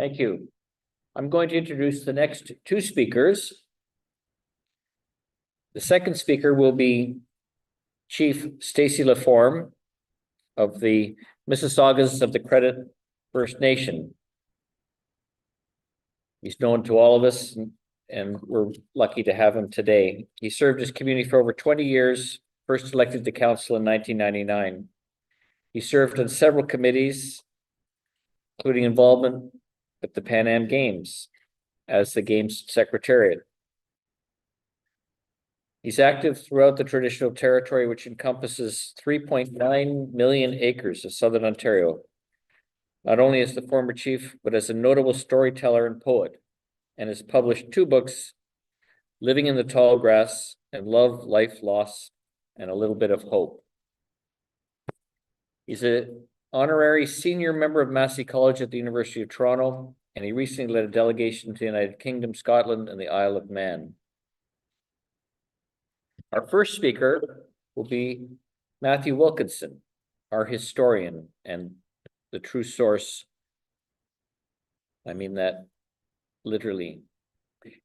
Thank you. I'm going to introduce the next two speakers. The second speaker will be Chief Stacey Laforme of the Mississaugas of the Credit First Nation. He's known to all of us, and we're lucky to have him today. He served his community for over 20 years, first elected to council in 1999. He served on several committees, including involvement with the Pan Am Games as the Games Secretariat. He's active throughout the traditional territory, which encompasses 3.9 million acres of Southern Ontario, not only as the former chief, but as a notable storyteller and poet, and has published two books, Living in the Tall Grass and Love, Life, Loss, and a Little Bit of Hope. He's an honorary senior member of Massey College at the University of Toronto, and he recently led a delegation to the United Kingdom, Scotland, and the Isle of Man. Our first speaker will be Matthew Wilkinson, our historian and the true source. I mean that literally.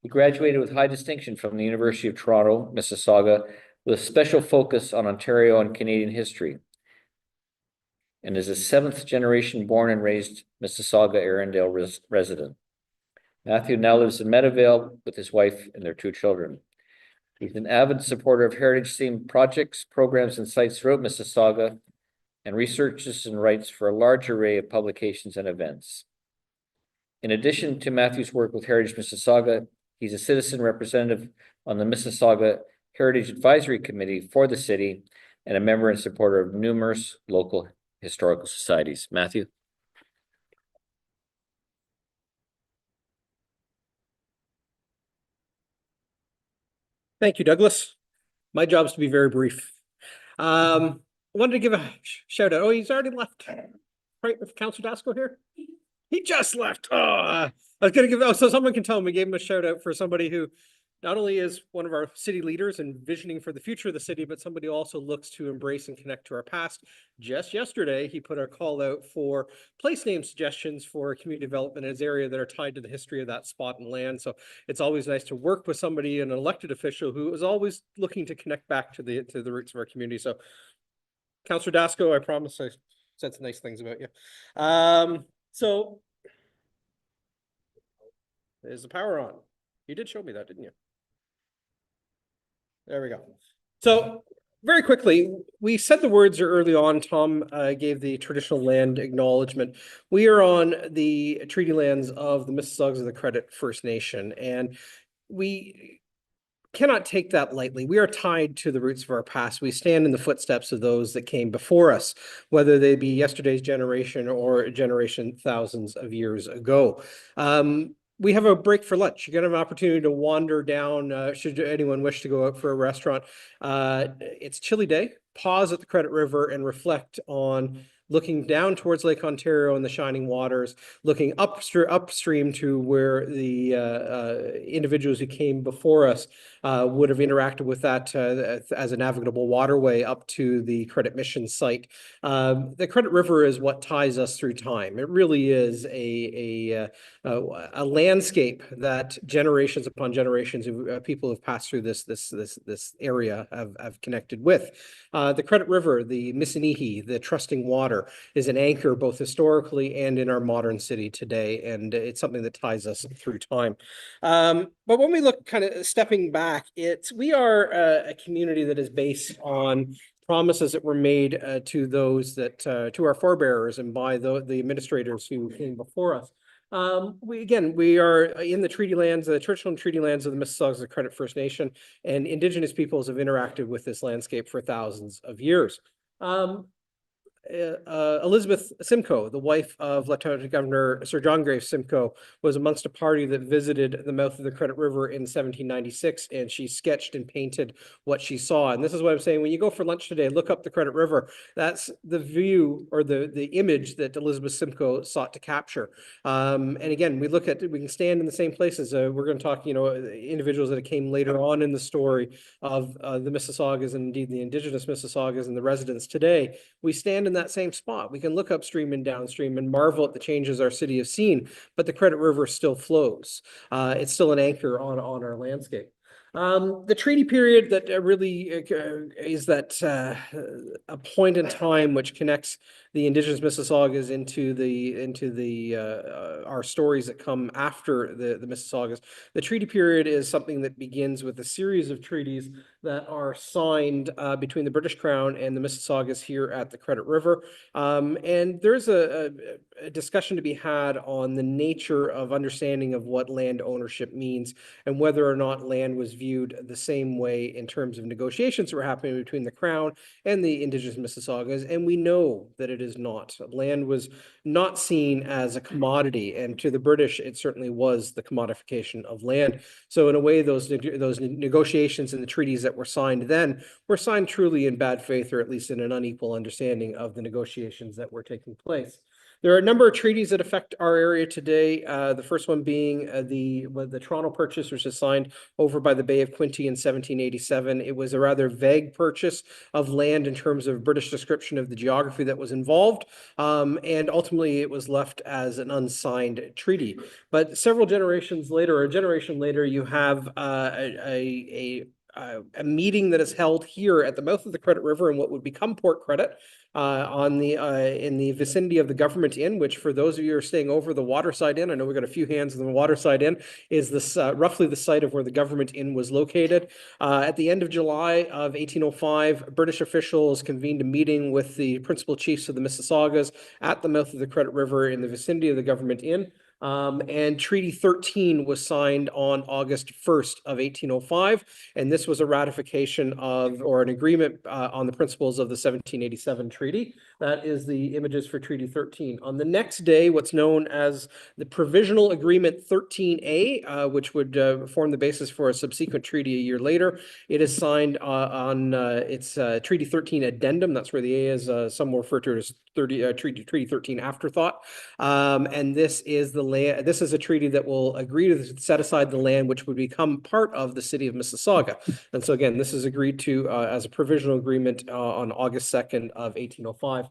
He graduated with high distinction from the University of Toronto, Mississauga, with a special focus on Ontario and Canadian history, and is a seventh generation born and raised Mississauga Arundel resident. Matthew now lives in Meadowvale with his wife and their two children. He's an avid supporter of heritage-themed projects, programs, and sites throughout Mississauga, and researches and writes for a large array of publications and events. In addition to Matthew's work with Heritage Mississauga, he's a citizen representative on the Mississauga Heritage Advisory Committee for the city and a member and supporter of numerous local historical societies. Matthew. Thank you, Douglas. My job is to be very brief. I wanted to give a shout out. Oh, he's already left. Right, with Councillor Dasco here? He just left. Oh, I was going to give, so someone can tell him we gave him a shout out for somebody who not only is one of our city leaders and visioning for the future of the city, but somebody who also looks to embrace and connect to our past. Just yesterday, he put a call out for place name suggestions for community development in his area that are tied to the history of that spot and land. So it's always nice to work with somebody, an elected official, who is always looking to connect back to the roots of our community. So Councillor Dasco, I promise I said some nice things about you. So is the power on? You did show me that, didn't you? There we go. So very quickly, we said the words early on. Tom gave the traditional land acknowledgement. We are on the treaty lands of the Mississaugas of the Credit First Nation, and we cannot take that lightly. We are tied to the roots of our past. We stand in the footsteps of those that came before us, whether they be yesterday's generation or a generation thousands of years ago. We have a break for lunch. You're going to have an opportunity to wander down, should anyone wish to go out for a restaurant. It's chilly day. Pause at the Credit River and reflect on looking down towards Lake Ontario and the shining waters, looking upstream to where the individuals who came before us would have interacted with that as a navigable waterway up to the Credit Mission site. The Credit River is what ties us through time. It really is a landscape that generations upon generations of people who have passed through this area have connected with. The Credit River, the Missinihi, the trusting water, is an anchor both historically and in our modern city today, and it's something that ties us through time. But when we look kind of stepping back, we are a community that is based on promises that were made to those that to our forebearers and by the administrators who came before us. We are in the treaty lands, the traditional treaty lands of the Mississaugas of the Credit First Nation, and Indigenous peoples have interacted with this landscape for thousands of years. Elizabeth Simcoe, the wife of Lieutenant Governor Sir John Graves Simcoe, was amongst a party that visited the mouth of the Credit River in 1796, and she sketched and painted what she saw. And this is what I'm saying, when you go for lunch today, look up the Credit River. That's the view or the image that Elizabeth Simcoe sought to capture. And again, we can stand in the same places. We're going to talk, individuals that came later on in the story of the Mississaugas and indeed the Indigenous Mississaugas and the residents today. We stand in that same spot. We can look upstream and downstream and marvel at the changes our city has seen, but the Credit River still flows. It's still an anchor on our landscape. The treaty period that really is that a point in time which connects the Indigenous Mississaugas into our stories that come after the Mississaugas. The treaty period is something that begins with a series of treaties that are signed between the British Crown and the Mississaugas here at the Credit River. And there's a discussion to be had on the nature of understanding of what land ownership means and whether or not land was viewed the same way in terms of negotiations that were happening between the Crown and the Indigenous Mississaugas. And we know that it is not. Land was not seen as a commodity, and to the British, it certainly was the commodification of land. So in a way, those negotiations and the treaties that were signed then were signed truly in bad faith, or at least in an unequal understanding of the negotiations that were taking place. There are a number of treaties that affect our area today. The first one being the Toronto Purchase, which was signed over by the Bay of Quinte in 1787. It was a rather vague purchase of land in terms of British description of the geography that was involved, and ultimately it was left as an unsigned treaty. But several generations later, or a generation later, you have a meeting that is held here at the mouth of the Credit River in what would become Port Credit, in the vicinity of the Government Inn, which for those of you who are staying over the Waterside Inn, I know we've got a few hands in the Waterside Inn, is this roughly the site of where the Government Inn was located. At the end of July of 1805, British officials convened a meeting with the principal chiefs of the Mississaugas at the mouth of the Credit River in the vicinity of the Government Inn. And Treaty 13 was signed on August 1st of 1805, and this was a ratification of, or an agreement on the principles of the 1787 treaty. That is the images for Treaty 13. On the next day, what's known as the Provisional Agreement 13A, which would form the basis for a subsequent treaty a year later. It is signed on its Treaty 13 Addendum. That's where the A is. Some will refer to it as Treaty 13 Afterthought. And this is this is a treaty that will agree to set aside the land which would become part of the city of Mississauga. And so again, this is agreed to as a provisional agreement on August 2nd of 1805.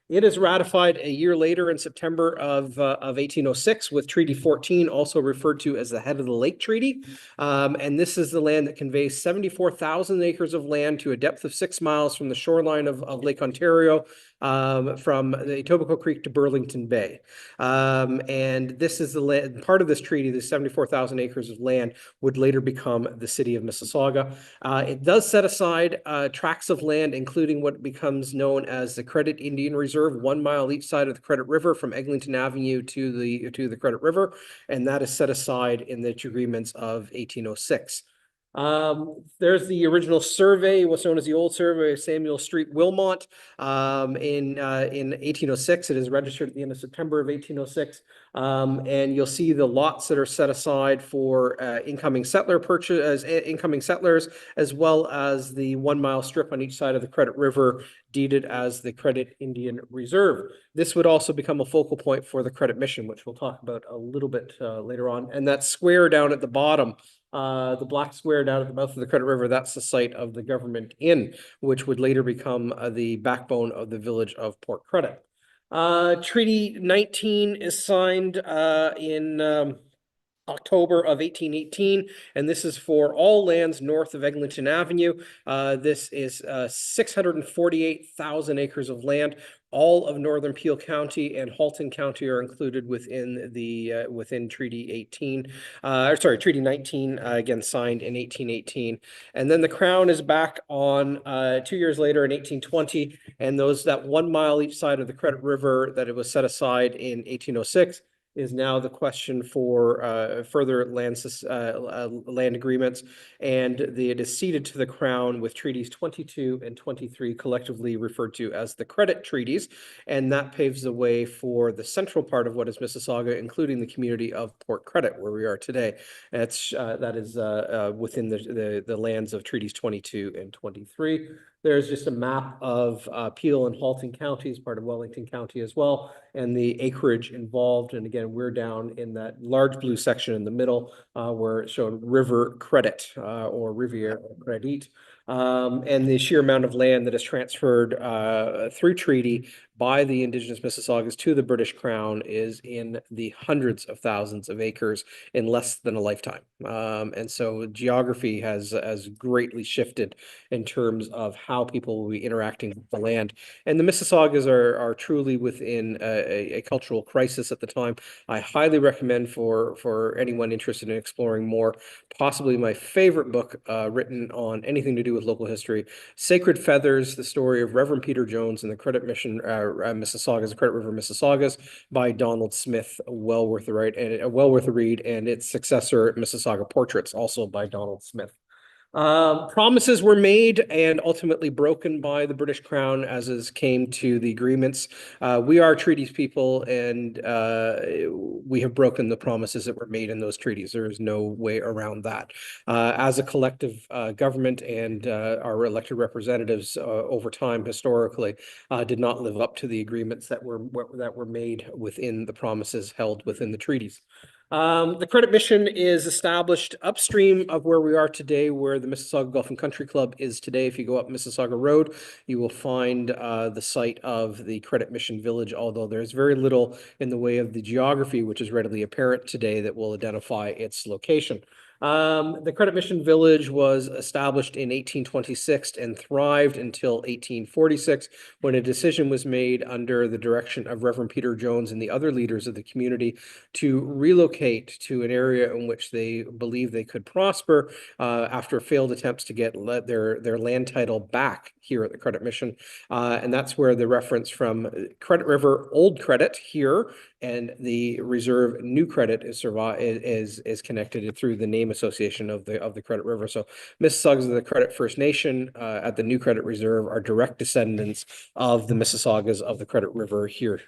It is ratified a year later in September of 1806 with Treaty 14, also referred to as the Head of the Lake Treaty. And this is the land that conveys 74,000 acres of land to a depth of 6 miles from the shoreline of Lake Ontario, from the Etobicoke Creek to Burlington Bay. And this is the land, part of this treaty, the 74,000 acres of land would later become the city of Mississauga. It does set aside tracts of land, including what becomes known as the Credit Indian Reserve, 1 mile each side of the Credit River from Eglinton Avenue to the Credit River, and that is set aside in the agreements of 1806. There's the original survey, what's known as the old survey of Samuel Street, Wilmot, in 1806. It is registered at the end of September of 1806. And you'll see the lots that are set aside for incoming settler purchase as incoming settlers, as well as the 1 mile strip on each side of the Credit River deeded as the Credit Indian Reserve. This would also become a focal point for the Credit Mission, which we'll talk about a little bit later on. And that square down at the bottom, the black square down at the mouth of the Credit River, that's the site of the Government Inn, which would later become the backbone of the village of Port Credit. Treaty 19 is signed in October of 1818, and this is for all lands north of Eglinton Avenue. This is 648,000 acres of land. All of northern Peel County and Halton County are included within the within Treaty 18. Treaty 19, again signed in 1818. And then the Crown is back on 2 years later in 1820, and that 1 mile each side of the Credit River that it was set aside in 1806 is now the question for further land agreements, and it is ceded to the Crown with Treaties 22 and 23 collectively referred to as the Credit Treaties, and that paves the way for the central part of what is Mississauga, including the community of Port Credit, where we are today. That is within the lands of Treaties 22 and 23. There's just a map of Peel and Halton counties, part of Wellington County as well, and the acreage involved. And again, we're down in that large blue section in the middle where it's shown River Credit or Rivière Credit. And the sheer amount of land that is transferred through treaty by the Indigenous Mississaugas to the British Crown is in the hundreds of thousands of acres in less than a lifetime. And so geography has greatly shifted in terms of how people will be interacting with the land. And the Mississaugas are truly within a cultural crisis at the time. I highly recommend for anyone interested in exploring more, possibly my favorite book written on anything to do with local history, Sacred Feathers, the story of Reverend Peter Jones and the Credit Mission Mississaugas, the Credit River Mississaugas, by Donald Smith. Well worth a read, and its successor, Mississauga Portraits, also by Donald Smith. Promises were made and ultimately broken by the British Crown as is came to the agreements. We are treaties people, and we have broken the promises that were made in those treaties. There is no way around that. As a collective government and our elected representatives over time historically did not live up to the agreements that were made within the promises held within the treaties. The Credit Mission is established upstream of where we are today, where the Mississauga Golf and Country Club is today. If you go up Mississauga Road, you will find the site of the Credit Mission Village, although there's very little in the way of the geography, which is readily apparent today, that will identify its location. The Credit Mission Village was established in 1826 and thrived until 1846, when a decision was made under the direction of Reverend Peter Jones and the other leaders of the community to relocate to an area in which they believed they could prosper after failed attempts to get their land title back here at the Credit Mission. And that's where the reference from Credit River Old Credit here and the Reserve New Credit is connected through the name association of the Credit River. So Mississaugas of the Credit First Nation at the New Credit Reserve are direct descendants of the Mississaugas of the Credit River here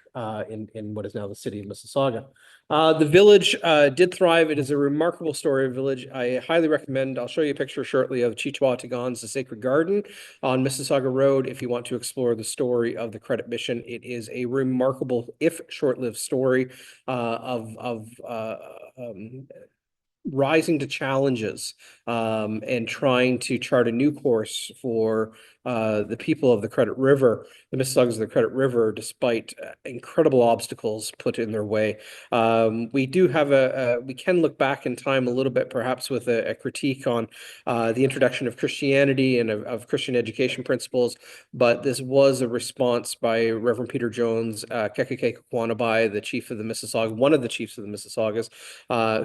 in what is now the city of Mississauga. The village did thrive. It is a remarkable story of village. I highly recommend, I'll show you a picture shortly of Chichwa Tagan's The Sacred Garden on Mississauga Road if you want to explore the story of the Credit Mission. It is a remarkable, if short-lived story of rising to challenges and trying to chart a new course for the people of the Credit River, the Mississaugas of the Credit River, despite incredible obstacles put in their way. We do have we can look back in time a little bit, perhaps with a critique on the introduction of Christianity and of Christian education principles, but this was a response by Reverend Peter Jones, Kekeke Kwanabai, the chief of the Mississauga, one of the chiefs of the Mississaugas,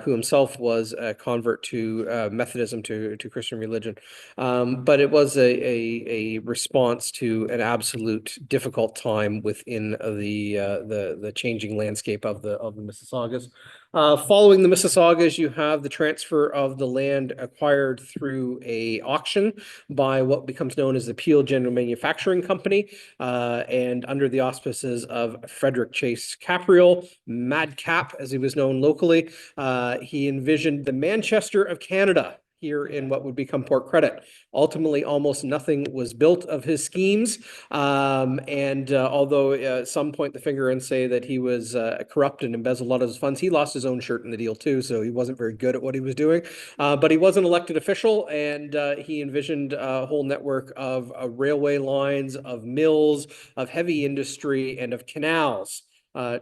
who himself was a convert to Methodism, to Christian religion. But it was a response to an absolute difficult time within the changing landscape of the Mississaugas. Following the Mississaugas, you have the transfer of the land acquired through a auction by what becomes known as the Peel General Manufacturing Company, and under the auspices of Frederick Chase Capriel, Mad Cap, as he was known locally. He envisioned the Manchester of Canada here in what would become Port Credit. Ultimately, almost nothing was built of his schemes. Although some point the finger and say that he was corrupt and embezzled a lot of his funds, he lost his own shirt in the deal too, so he wasn't very good at what he was doing. But he was an elected official, and he envisioned a whole network of railway lines, of mills, of heavy industry, and of canals.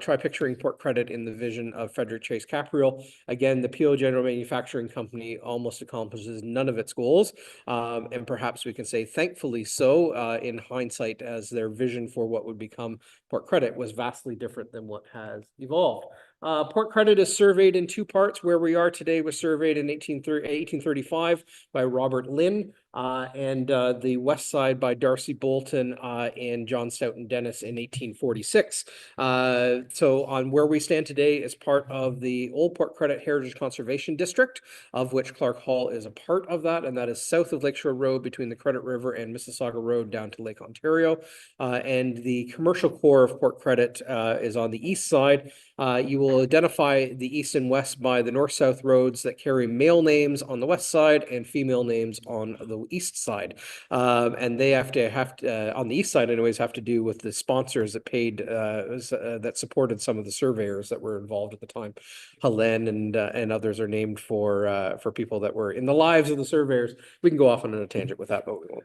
Try picturing Port Credit in the vision of Frederick Chase Capriel. Again, the Peel General Manufacturing Company almost accomplishes none of its goals, and perhaps we can say thankfully so in hindsight, as their vision for what would become Port Credit was vastly different than what has evolved. Port Credit is surveyed in two parts. Where we are today was surveyed in 1835 by Robert Lynn, and the west side by Darcy Bolton and John Stoughton Dennis in 1846. So on where we stand today is part of the Old Port Credit Heritage Conservation District, of which Clark Hall is a part of that, and that is south of Lakeshore Road between the Credit River and Mississauga Road down to Lake Ontario. And the commercial core of Port Credit is on the east side. You will identify the east and west by the north-south roads that carry male names on the west side and female names on the east side. And they have to on the east side anyways, have to do with the sponsors that paid, that supported some of the surveyors that were involved at the time. Helen and others are named for people that were in the lives of the surveyors. We can go off on a tangent with that, but we won't.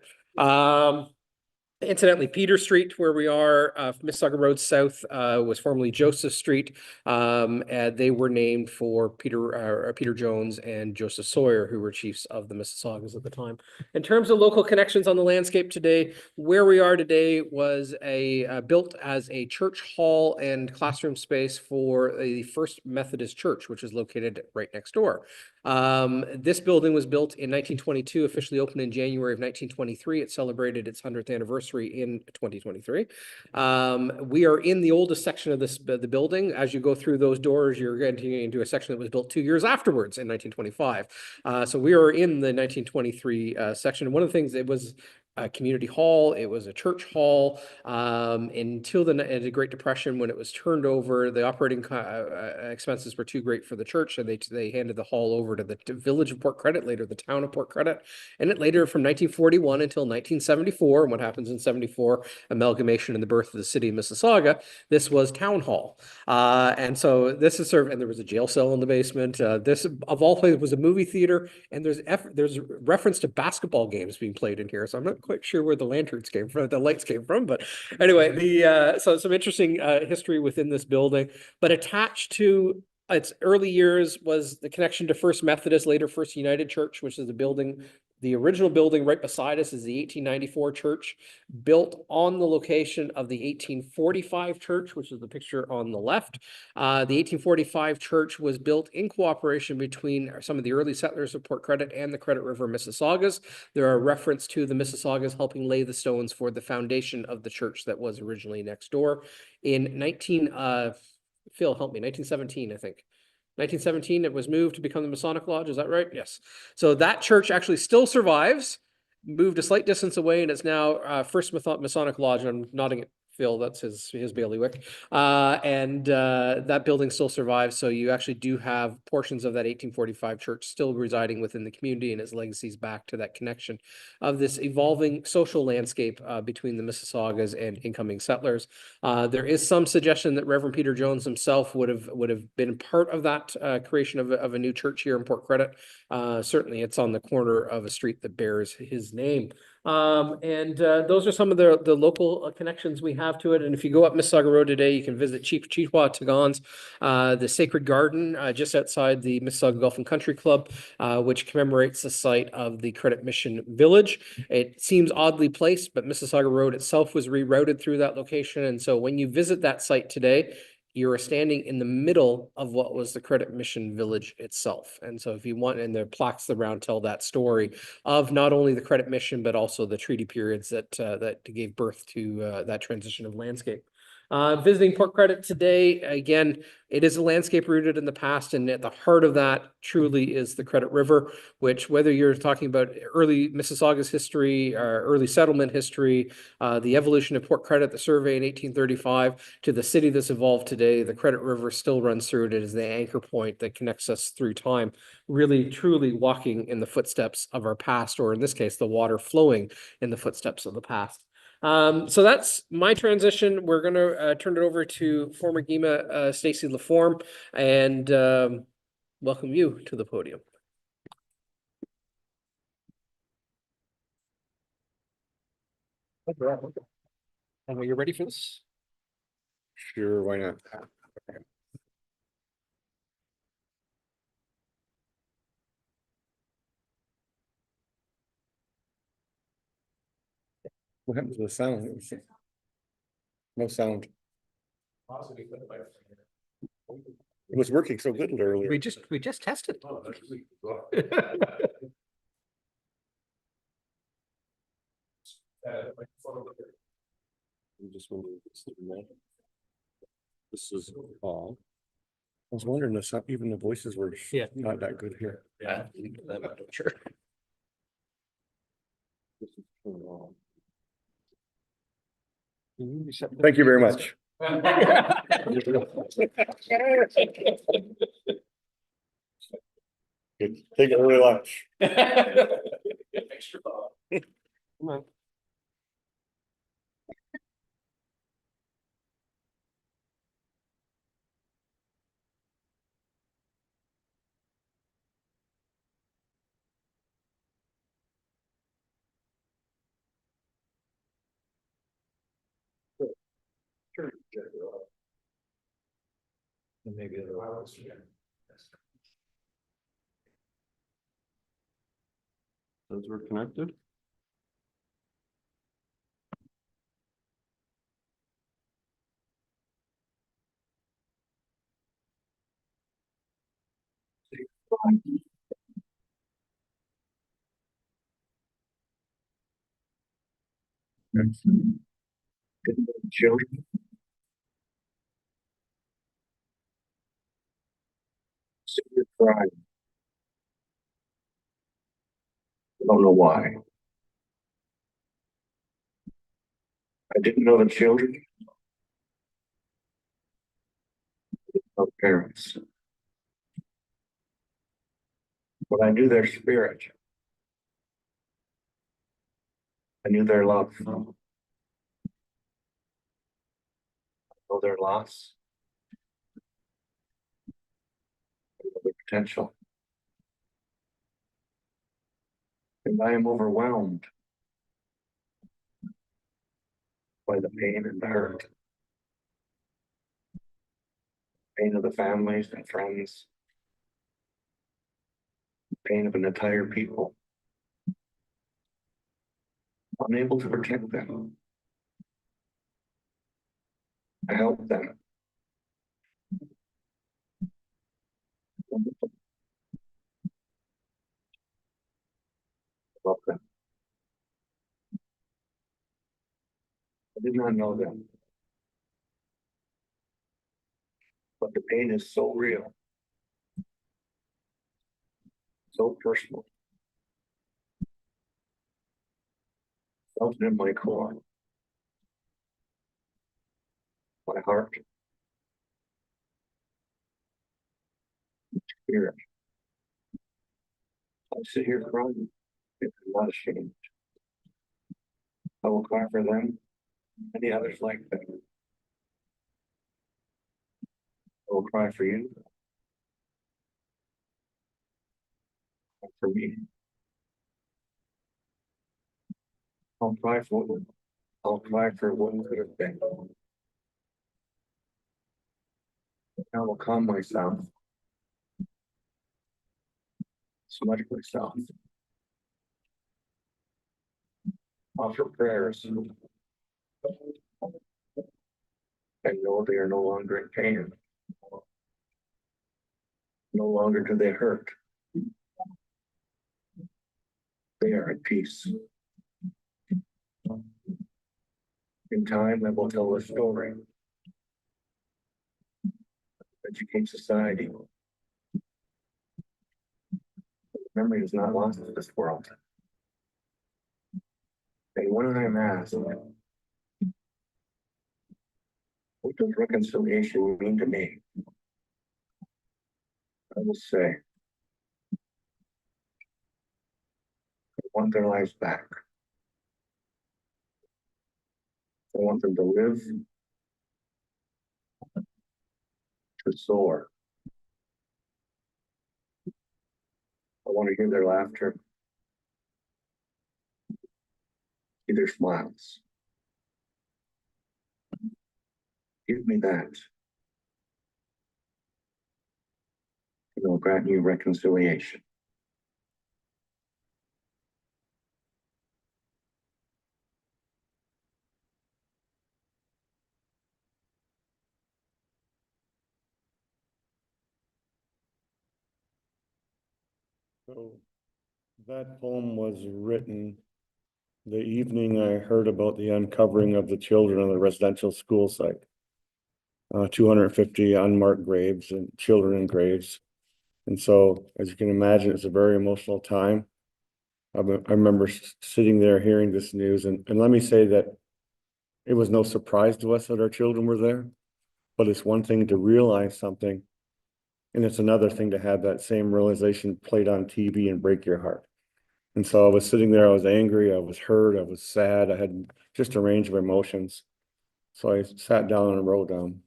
Incidentally, Peter Street, where we are, Mississauga Road South, was formerly Joseph Street. And they were named for Peter Jones and Joseph Sawyer, who were chiefs of the Mississaugas at the time. In terms of local connections on the landscape today, where we are today was built as a church hall and classroom space for the First Methodist Church, which is located right next door. This building was built in 1922, officially opened in January of 1923. It celebrated its 100th anniversary in 2023. We are in the oldest section of the building. As you go through those doors, you're getting into a section that was built 2 years afterwards in 1925. So we are in the 1923 section. One of the things, it was a community hall. It was a church hall until the Great Depression, when it was turned over. The operating expenses were too great for the church, and they handed the hall over to the village of Port Credit, later the town of Port Credit. And it later, from 1941 until 1974, and what happens in 74, amalgamation and the birth of the city of Mississauga, this was town hall. And so this is served, and there was a jail cell in the basement. This, of all places, was a movie theater, and there's reference to basketball games being played in here. So I'm not quite sure where the lanterns came from, the lights came from, but anyway, so some interesting history within this building. But attached to its early years was the connection to First Methodist, later First United Church, which is the building. The original building right beside us is the 1894 church, built on the location of the 1845 church, which is the picture on the left. The 1845 church was built in cooperation between some of the early settlers of Port Credit and the Credit River Mississaugas. There are reference to the Mississaugas helping lay the stones for the foundation of the church that was originally next door. In 1917, I think. 1917, it was moved to become the Masonic Lodge. Is that right? Yes. So that church actually still survives, moved a slight distance away, and it's now First Masonic Lodge. And I'm nodding at Phil, that's his bailiwick. And that building still survives. So you actually do have portions of that 1845 church still residing within the community, and its legacies back to that connection of this evolving social landscape between the Mississaugas and incoming settlers. There is some suggestion that Reverend Peter Jones himself would have been part of that creation of a new church here in Port Credit. Certainly, it's on the corner of a street that bears his name. Those are some of the local connections we have to it. And if you go up Mississauga Road today, you can visit Chief Chihuahua Tagon's, the Sacred Garden, just outside the Mississauga Golf and Country Club, which commemorates the site of the Credit Mission Village. It seems oddly placed, but Mississauga Road itself was rerouted through that location. And so when you visit that site today, you are standing in the middle of what was the Credit Mission Village itself. And so if you want, and the plaques around tell that story of not only the Credit Mission, but also the treaty periods that gave birth to that transition of landscape. Visiting Port Credit today, again, it is a landscape rooted in the past, and at the heart of that truly is the Credit River, which, whether you're talking about early Mississauga's history, or early settlement history, the evolution of Port Credit, the survey in 1835, to the city that's evolved today, the Credit River still runs through it. It is the anchor point that connects us through time, really truly walking in the footsteps of our past, or in this case, the water flowing in the footsteps of the past. So that's my transition. We're going to turn it over to former Gimaa Stacey Laforme, and welcome you to the podium. And are you ready for this? Sure, why not? Okay. What happened to the sound? No sound. It was working so good earlier. We just tested. This is all. I was wondering if even the voices were not that good here. Yeah, sure. Thank you very much. Take it early lunch. Come on. Maybe otherwise. Those were connected. Children. Crying. I don't know why. I didn't know the children of parents, but I knew their spirit. I knew their love. I know their loss. I know their potential. And I am overwhelmed by the pain and the hurt. Pain of the families and friends. Pain of an entire people. Unable to protect them. To help them. Love them. I did not know them. But the pain is so real. So personal. Felt it in my core. My heart. Spirit. I sit here crying. I'm not ashamed. I will cry for them. Many others like them. I will cry for you. And for me. I'll cry for them. I'll cry for what could have been. I will calm myself. Smudge myself. Offer prayers. And know they are no longer in pain. No longer do they hurt. They are at peace. In time, I will tell the story. Educate society. Memory is not lost in this world. And when I am asked, what does reconciliation mean to me? I will say, I want their lives back. I want them to live, to soar. I want to hear their laughter, see their smiles. Give me that. And I'll grant you reconciliation. So that poem was written the evening I heard about the uncovering of the children on the residential school site. 250 unmarked graves and children in graves. And so, as you can imagine, it's a very emotional time. I remember sitting there hearing this news, and let me say that it was no surprise to us that our children were there, but it's one thing to realize something, and it's another thing to have that same realization played on TV and break your heart. And so I was sitting there, I was angry, I was hurt, I was sad, I had just a range of emotions. So I sat down and wrote down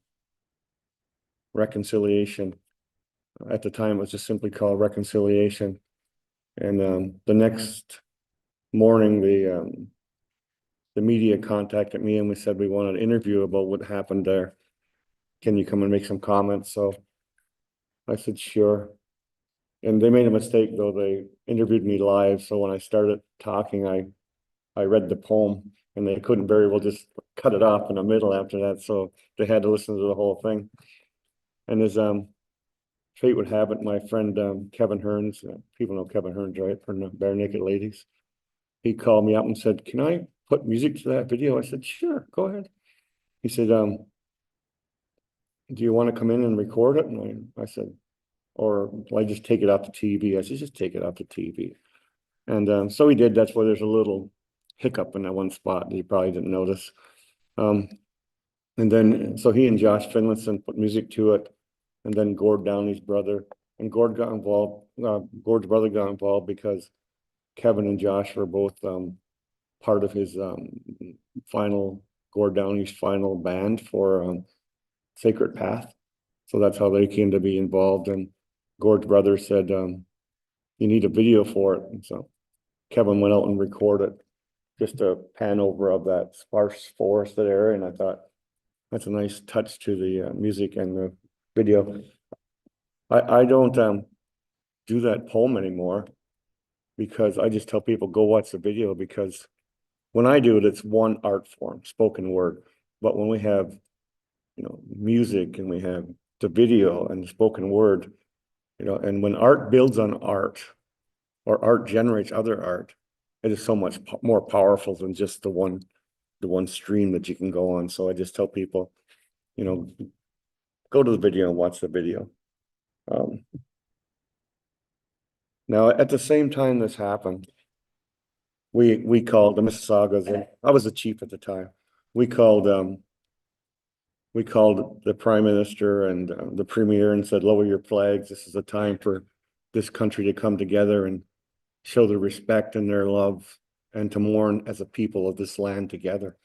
reconciliation. At the time, it was just simply called reconciliation. And the next morning, the media contacted me and we said we wanted an interview about what happened there. Can you come and make some comments? So I said, sure. And they made a mistake though. They interviewed me live. So when I started talking, I read the poem and they couldn't very well just cut it off in the middle after that. So they had to listen to the whole thing. And as fate would have it, my friend Kevin Hearns, people know Kevin Hearns, right, from the Bare Naked Ladies. He called me up and said, can I put music to that video? I said, sure, go ahead. He said, do you want to come in and record it? And I said, or will I just take it off the TV? I said, just take it off the TV. And so he did. That's why there's a little hiccup in that one spot that you probably didn't notice. And then, so he and Josh Finlayson put music to it. And then Gord Downey's brother, and Gord got involved, Gord's brother got involved because Kevin and Josh were both part of his Gord Downey's final band for Sacred Path. So that's how they came to be involved. And Gord's brother said, you need a video for it. And so Kevin went out and recorded just a pan over of that sparse forested area. And I thought, that's a nice touch to the music and the video. I don't do that poem anymore because I just tell people go watch the video, because when I do it, it's one art form, spoken word. But when we have, you know, music and we have the video and the spoken word, you know, and when art builds on art or art generates other art, it is so much more powerful than just the one stream that you can go on. So I just tell people, you know, go to the video and watch the video. Now, at the same time this happened, we called the Mississaugas, and I was the chief at the time. We called the Prime Minister and the Premier and said, lower your flags. This is a time for this country to come together and show their respect and their love and to mourn as a people of this land together.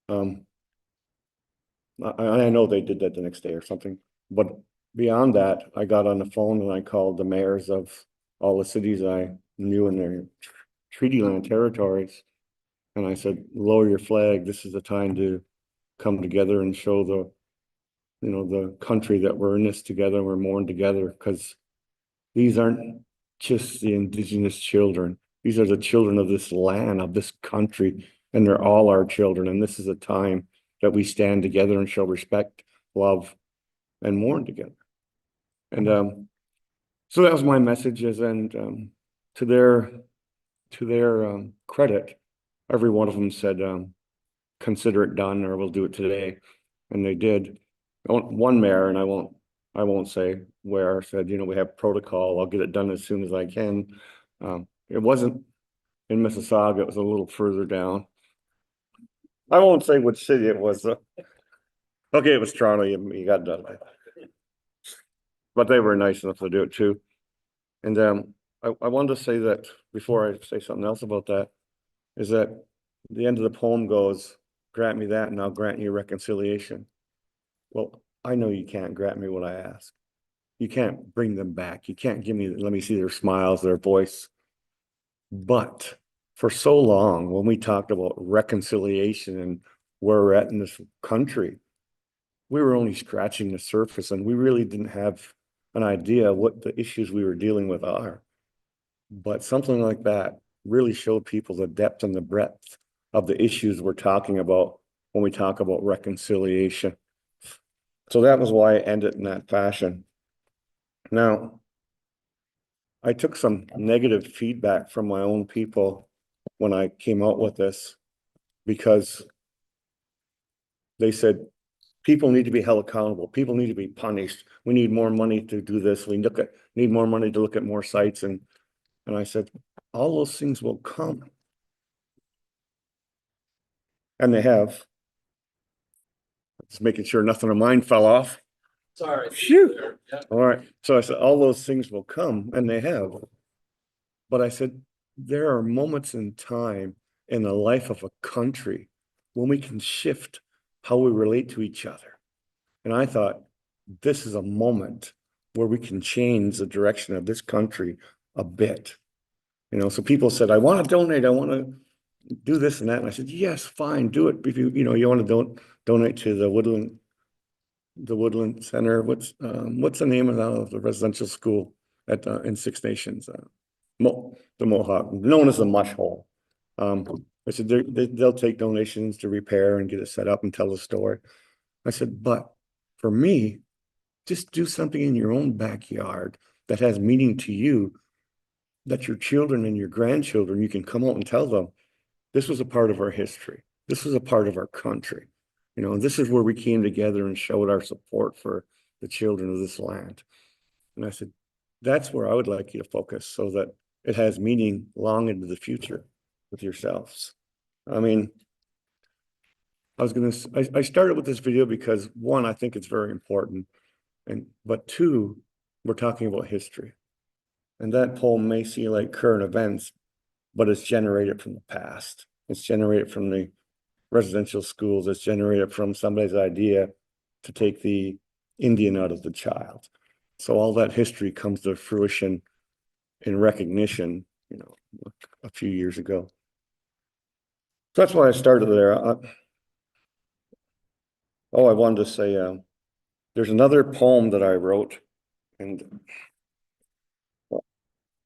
I know they did that the next day or something, but beyond that, I got on the phone and I called the mayors of all the cities I knew in their treaty land territories. And I said, lower your flag. This is the time to come together and show the, you know, the country that we're in this together, we're mourning together, because these aren't just the Indigenous children. These are the children of this land, of this country, and they're all our children. And this is a time that we stand together and show respect, love, and mourn together. And so that was my messages. And to their credit, every one of them said, consider it done, or we'll do it today. And they did. One mayor, and I won't say where, said, you know, we have protocol. I'll get it done as soon as I can. It wasn't in Mississauga. It was a little further down. I won't say which city it was. Okay, it was Toronto. You got done. But they were nice enough to do it too. And I wanted to say that before I say something else about that, is that the end of the poem goes, grant me that and I'll grant you reconciliation. Well, I know you can't grant me what I ask. You can't bring them back. You can't give me, let me see their smiles, their voice. But for so long, when we talked about reconciliation and where we're at in this country, we were only scratching the surface, and we really didn't have an idea what the issues we were dealing with are. But something like that really showed people the depth and the breadth of the issues we're talking about when we talk about reconciliation. So that was why I ended in that fashion. Now, I took some negative feedback from my own people when I came out with this, because they said, people need to be held accountable. People need to be punished. We need more money to do this. We need more money to look at more sites. And I said, all those things will come. And they have. Just making sure nothing of mine fell off. Sorry. Phew. Yeah. All right. So I said, all those things will come, and they have. But I said, there are moments in time in the life of a country when we can shift how we relate to each other. And I thought, this is a moment where we can change the direction of this country a bit. You know, so people said, I want to donate. I want to, do this and that. And I said, yes, fine, do it. If you want to donate to the Woodland Center. What's the name of the residential school in Six Nations? The Mohawk, known as the Mush Hole. I said, they'll take donations to repair and get it set up and tell the story. I said, but for me, just do something in your own backyard that has meaning to you, that your children and your grandchildren, you can come out and tell them, this was a part of our history. This was a part of our country. And this is where we came together and showed our support for the children of this land. And I said, that's where I would like you to focus so that it has meaning long into the future with yourselves. I mean, I started with this video because one, I think it's very important. But two, we're talking about history. And that poem may seem like current events, but it's generated from the past. It's generated from the residential schools. It's generated from somebody's idea to take the Indian out of the child. So all that history comes to fruition in recognition, a few years ago. So that's why I started there. I wanted to say, there's another poem that I wrote, and I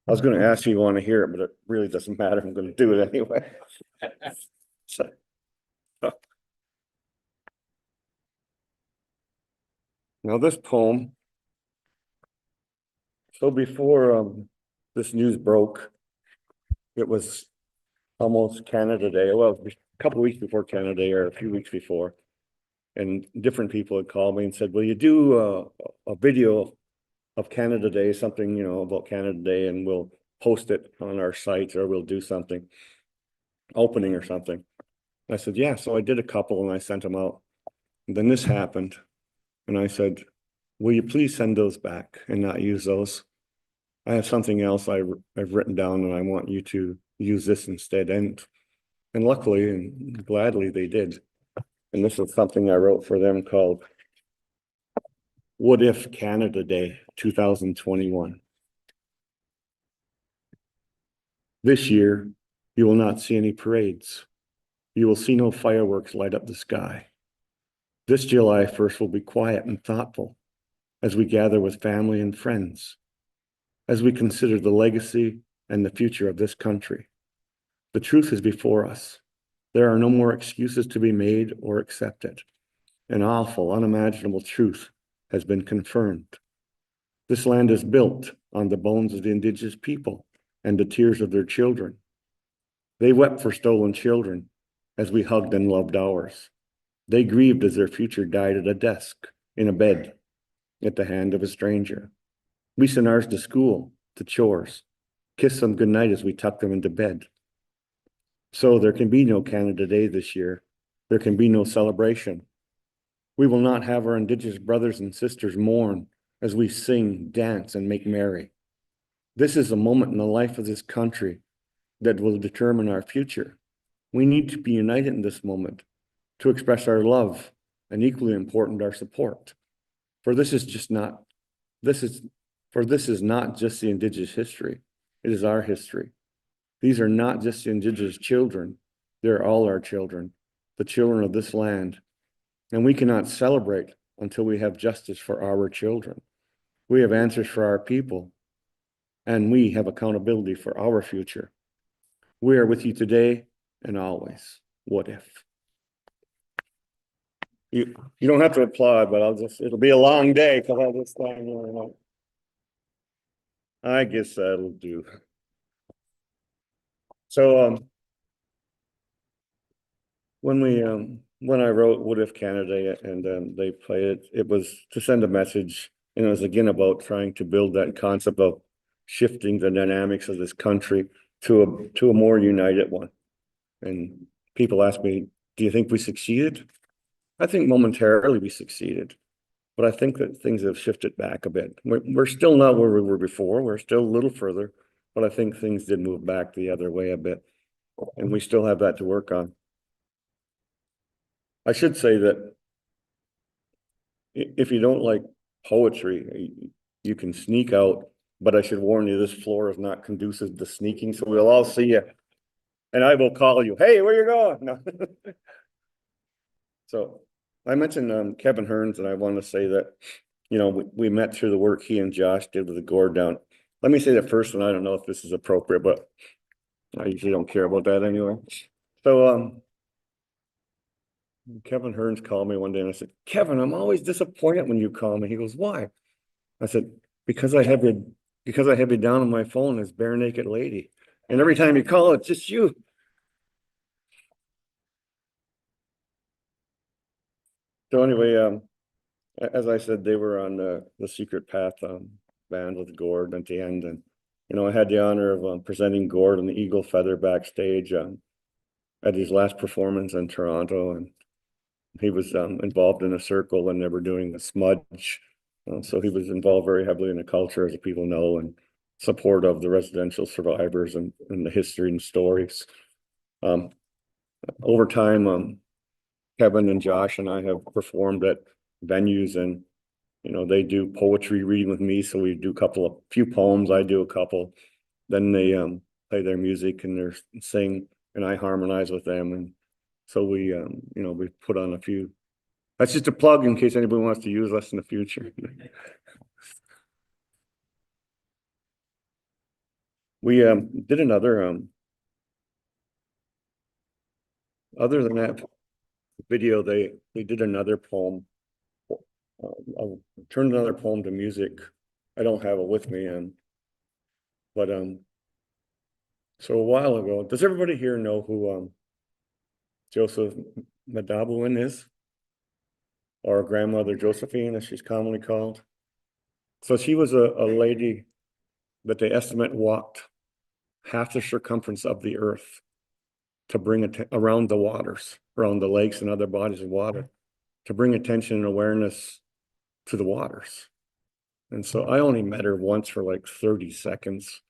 was going to ask you want to hear it, but it really doesn't matter. I'm going to do it anyway. So, now this poem, so before this news broke, it was almost Canada Day. Well, a couple of weeks before Canada Day, or a few weeks before, and different people had called me and said, will you do a video of Canada Day, something, about Canada Day, and we'll post it on our site, or we'll do something, opening or something. I said, yeah. So I did a couple and I sent them out. And then this happened. And I said, will you please send those back and not use those? I have something else I've written down and I want you to use this instead. And luckily and gladly they did. And this is something I wrote for them called What If Canada Day 2021. This year, you will not see any parades. You will see no fireworks light up the sky. This July 1st will be quiet and thoughtful as we gather with family and friends, as we consider the legacy and the future of this country. The truth is before us. There are no more excuses to be made or accepted. An awful, unimaginable truth has been confirmed. This land is built on the bones of the Indigenous people and the tears of their children. They wept for stolen children as we hugged and loved ours. They grieved as their future died at a desk, in a bed, at the hand of a stranger. We sent ours to school, to chores, kissed them goodnight as we tucked them into bed. So there can be no Canada Day this year. There can be no celebration. We will not have our Indigenous brothers and sisters mourn as we sing, dance, and make merry. This is a moment in the life of this country that will determine our future. We need to be united in this moment to express our love and, equally important, our support. For this is not just the Indigenous history. It is our history. These are not just the Indigenous children. They're all our children, the children of this land. And we cannot celebrate until we have justice for our children. We have answers for our people, and we have accountability for our future. We are with you today and always. What if? You don't have to applaud, but it'll be a long day because I'll just stand here and I guess that'll do. So when I wrote What If Canada and they played it, it was to send a message, and it was again about trying to build that concept of shifting the dynamics of this country to a more united one. And people ask me, do you think we succeeded? I think momentarily we succeeded, but I think that things have shifted back a bit. We're still not where we were before. We're still a little further, but I think things did move back the other way a bit, and we still have that to work on. I should say that if you don't like poetry, you can sneak out, but I should warn you, this floor is not conducive to sneaking, so we'll all see you and I will call you, hey, where you going? No. So I mentioned Kevin Hearns, and I want to say that, you know, we met through the work he and Josh did with the gourd down. Let me say that first, and I don't know if this is appropriate, but I usually don't care about that anyway. So Kevin Hearns called me one day and I said, Kevin, I'm always disappointed when you call me. He goes, why? I said, because I have you down on my phone as bare naked lady. And every time you call, it's just you. So anyway, as I said, they were on the Secret Path band with Gord at the end. And, you know, I had the honor of presenting Gord on the Eagle Feather backstage at his last performance in Toronto. And he was involved in a circle and they were doing the smudge. So he was involved very heavily in the culture, as people know, and support of the residential survivors and the history and stories. Over time, Kevin and Josh and I have performed at venues, and you know, they do poetry reading with me, so we do a few poems, I do a couple, then they play their music and they sing and I harmonize with them. And so we you know, we put on a few. That's just a plug in case anybody wants to use us in the future. We did another other than that video, they did another poem. I'll turn another poem to music. I don't have it with me, but so a while ago, does everybody here know who Joseph Madabuin is? Or grandmother Josephine, as she's commonly called. So she was a lady that they estimate walked half the circumference of the earth to bring it around the waters, around the lakes and other bodies of water, to bring attention and awareness to the waters. And so I only met her once for like 30 seconds,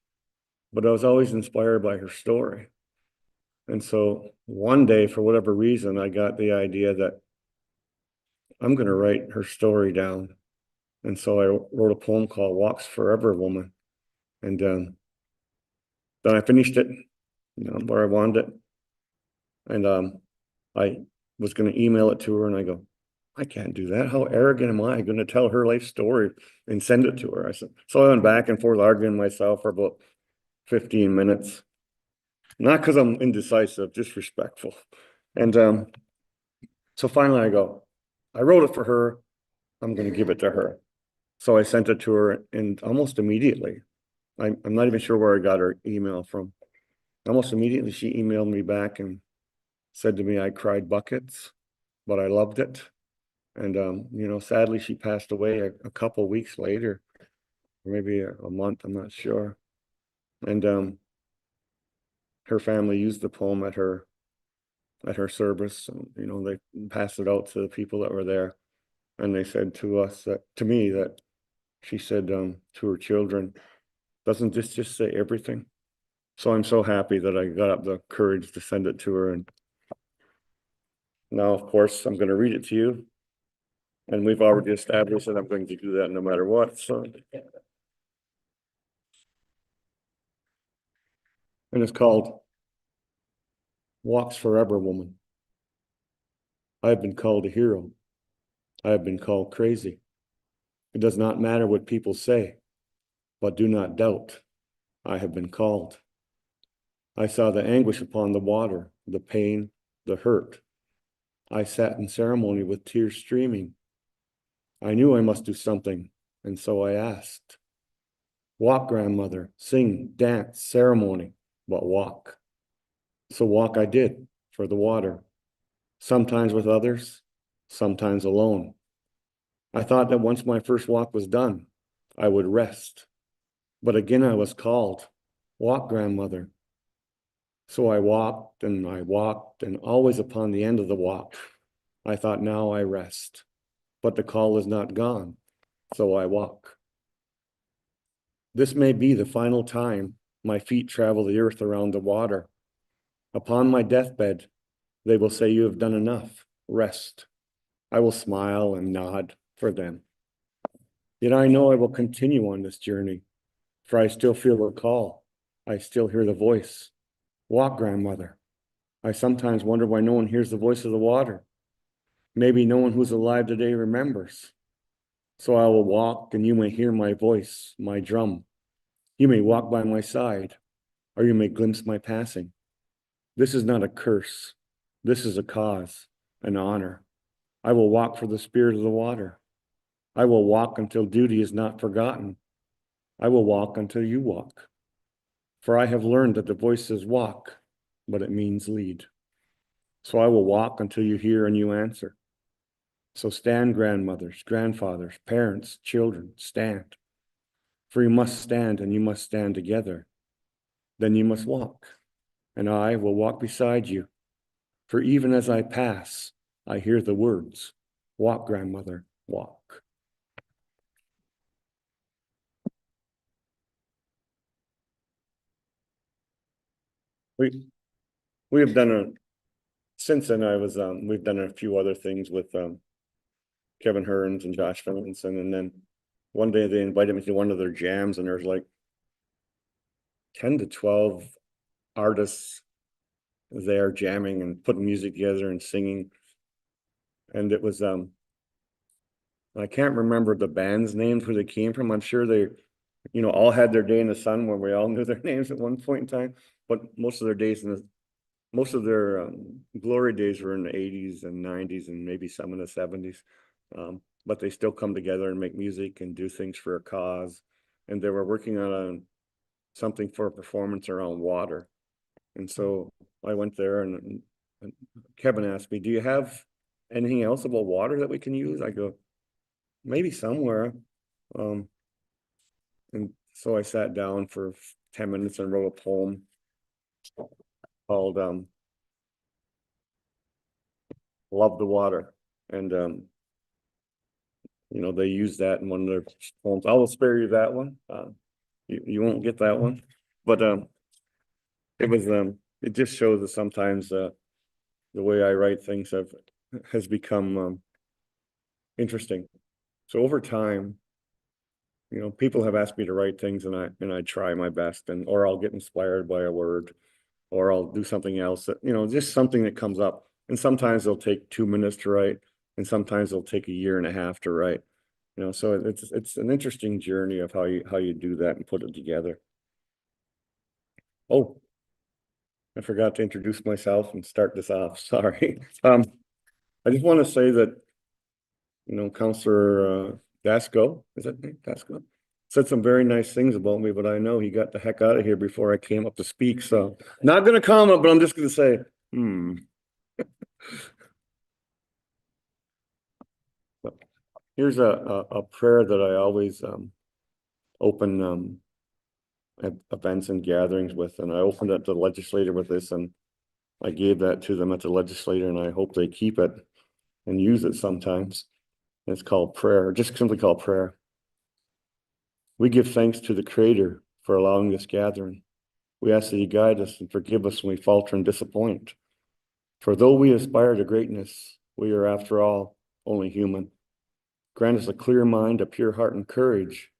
but I was always inspired by her story. And so one day, for whatever reason, I got the idea that I'm going to write her story down. And so I wrote a poem called Walks Forever Woman. And then I finished it, you know, where I wanted it. And I was going to email it to her, and I go, I can't do that. How arrogant am I going to tell her life story and send it to her? I said, so I went back and forth arguing myself for about 15 minutes. Not because I'm indecisive, just respectful. And so finally I go, I wrote it for her. I'm going to give it to her. So I sent it to her, and almost immediately, I'm not even sure where I got her email from. Almost immediately, she emailed me back and said to me, I cried buckets, but I loved it. And, you know, sadly, she passed away a couple weeks later, or maybe a month, I'm not sure. And her family used the poem at her service. And, you know, they passed it out to the people that were there. And they said to me that she said to her children, doesn't this just say everything? So I'm so happy that I got up the courage to send it to her. And now, of course, I'm going to read it to you. And we've already established that I'm going to do that no matter what. So, and it's called Walks Forever Woman. I have been called a hero. I have been called crazy. It does not matter what people say, but do not doubt. I have been called. I saw the anguish upon the water, the pain, the hurt. I sat in ceremony with tears streaming. I knew I must do something, and so I asked. Walk, grandmother, sing, dance, ceremony, but walk. So walk I did for the water, sometimes with others, sometimes alone. I thought that once my first walk was done, I would rest. But again I was called, walk, grandmother. So I walked, and always upon the end of the walk, I thought, now I rest. But the call is not gone, so I walk. This may be the final time my feet travel the earth around the water. Upon my deathbed, they will say, you have done enough, rest. I will smile and nod for them. Yet I know I will continue on this journey, for I still feel the call. I still hear the voice. Walk, grandmother. I sometimes wonder why no one hears the voice of the water. Maybe no one who's alive today remembers. So I will walk, and you may hear my voice, my drum. You may walk by my side, or you may glimpse my passing. This is not a curse. This is a cause, an honor. I will walk for the spirit of the water. I will walk until duty is not forgotten. I will walk until you walk. For I have learned that the voice says walk, but it means lead. So I will walk until you hear and you answer. So stand, grandmothers, grandfathers, parents, children, stand. For you must stand, and you must stand together. Then you must walk, and I will walk beside you. For even as I pass, I hear the words, walk, grandmother, walk. We have done since then we've done a few other things with Kevin Hearns and Josh Wilkinson, and then one day they invited me to one of their jams, and there's like 10 to 12 artists there jamming and putting music together and singing. And it was I can't remember the band's names where they came from. I'm sure they, all had their day in the sun where we all knew their names at one point in time, but most of their glory days were in the 80s and 90s and maybe some in the 70s. But they still come together and make music and do things for a cause. And they were working on something for a performance around water. And so I went there, and Kevin asked me, do you have anything else about water that we can use? I go, maybe somewhere. And so I sat down for 10 minutes and wrote a poem called Love the Water. And they used that in one of their poems. I will spare you that one. You won't get that one. But it just shows that sometimes the way I write things has become interesting. So over time, people have asked me to write things, and I try my best, or I'll get inspired by a word, or I'll do something else that, just something that comes up. And sometimes it'll take 2 minutes to write, and sometimes it'll take 1.5 years to write. So it's an interesting journey of how you do that and put it together. Oh, I forgot to introduce myself and start this off. Sorry. I just want to say that, Councillor Dasco, is that name? Dasco? Said some very nice things about me, but I know he got the heck out of here before I came up to speak. So not going to comment, but I'm just going to say, Here's a prayer that I always open at events and gatherings with, and I opened it to the legislator with this, and I gave that to them at the legislature, and I hope they keep it and use it sometimes. And it's called prayer, just simply called prayer. We give thanks to the Creator for allowing this gathering. We ask that He guide us and forgive us when we falter and disappoint. For though we aspire to greatness, we are, after all, only human. Grant us a clear mind, a pure heart and courage,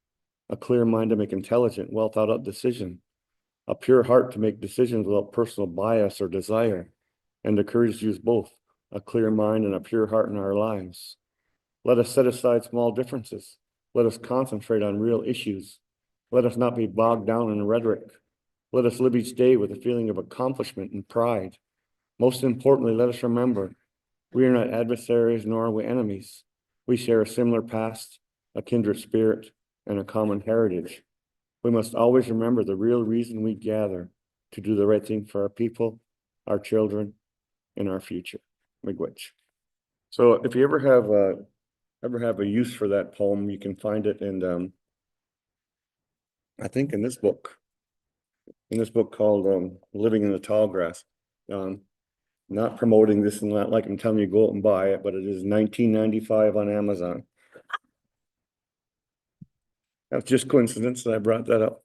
a clear mind to make intelligent, well thought out decision, a pure heart to make decisions without personal bias or desire, and the courage to use both, a clear mind and a pure heart in our lives. Let us set aside small differences. Let us concentrate on real issues. Let us not be bogged down in rhetoric. Let us live each day with a feeling of accomplishment and pride. Most importantly, let us remember, we are not adversaries nor are we enemies. We share a similar past, a kindred spirit, and a common heritage. We must always remember the real reason we gather, to do the right thing for our people, our children, and our future. Miigwech. So if you ever have a use for that poem, you can find it in I think in this book called Living in the Tall Grass. Not promoting this and not like I'm telling you go out and buy it, but it is $19.95 on Amazon. That's just coincidence that I brought that up.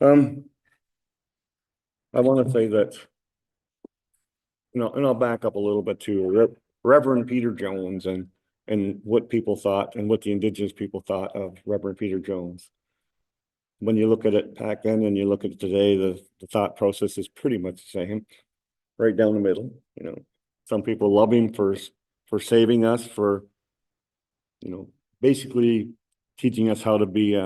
I want to say that, and I'll back up a little bit to Reverend Peter Jones and what people thought and what the Indigenous people thought of Reverend Peter Jones. when you look at it back then and you look at it today, the thought process is pretty much the same, right down the middle, you know. Some people love him for saving us, for, you know, basically teaching us how to be,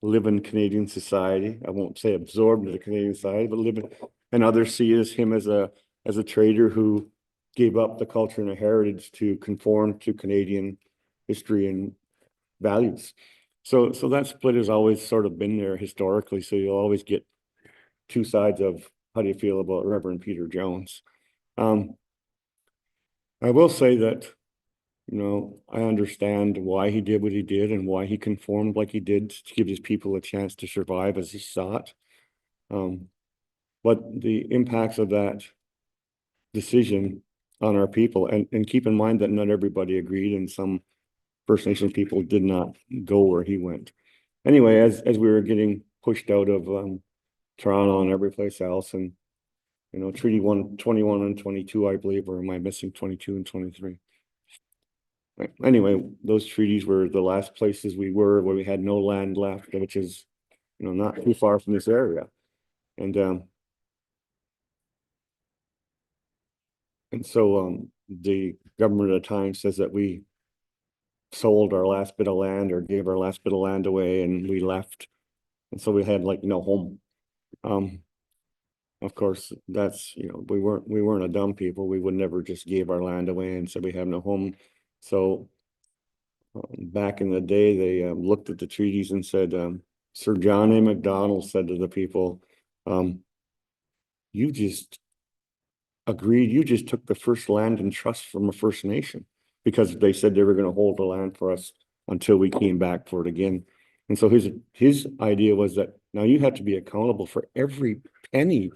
live in Canadian society. I won't say absorbed into the Canadian society, but live in, and others see him as a trader who gave up the culture and the heritage to conform to Canadian history and values. So that split has always sort of been there historically. So you'll always get two sides of how do you feel about Reverend Peter Jones. I will say that, you know, I understand why he did what he did and why he conformed like he did to give his people a chance to survive as he sought. But the impacts of that decision on our people, and keep in mind that not everybody agreed, and some First Nations people did not go where he went. Anyway, as we were getting pushed out of Toronto and every place else, and you know, Treaty 21 and 22, I believe, or am I missing 22 and 23? Anyway, those treaties were the last places we were where we had no land left, which is, you know, not too far from this area. And so the government at the time says that we sold our last bit of land or gave our last bit of land away and we left. And so we had like no home. Of course, that's, you know, we weren't a dumb people. We would never just give our land away and said we have no home. So back in the day, they looked at the treaties and said, Sir John A. Macdonald said to the people, you just agreed, you just took the first land in trust from a First Nation, because they said they were going to hold the land for us until we came back for it again. And so his idea was that now you have to be accountable for every penny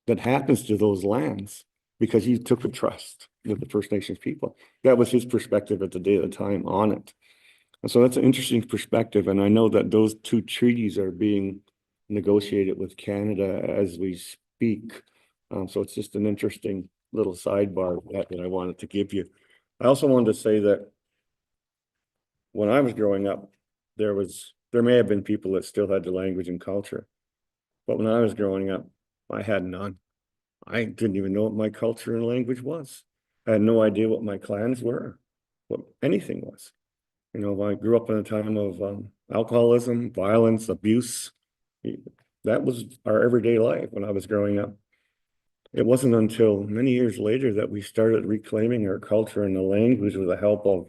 that happens to those lands because you took a trust with the First Nations people. That was his perspective at the day of the time on it. And so that's an interesting perspective. And I know that those two treaties are being negotiated with Canada as we speak. So it's just an interesting little sidebar that I wanted to give you. I also wanted to say that when I was growing up, there may have been people that still had the language and culture, but when I was growing up, I had none. I didn't even know what my culture and language was. I had no idea what my clans were, what anything was. You know, I grew up in a time of alcoholism, violence, abuse. That was our everyday life when I was growing up. It wasn't until many years later that we started reclaiming our culture and the language with the help of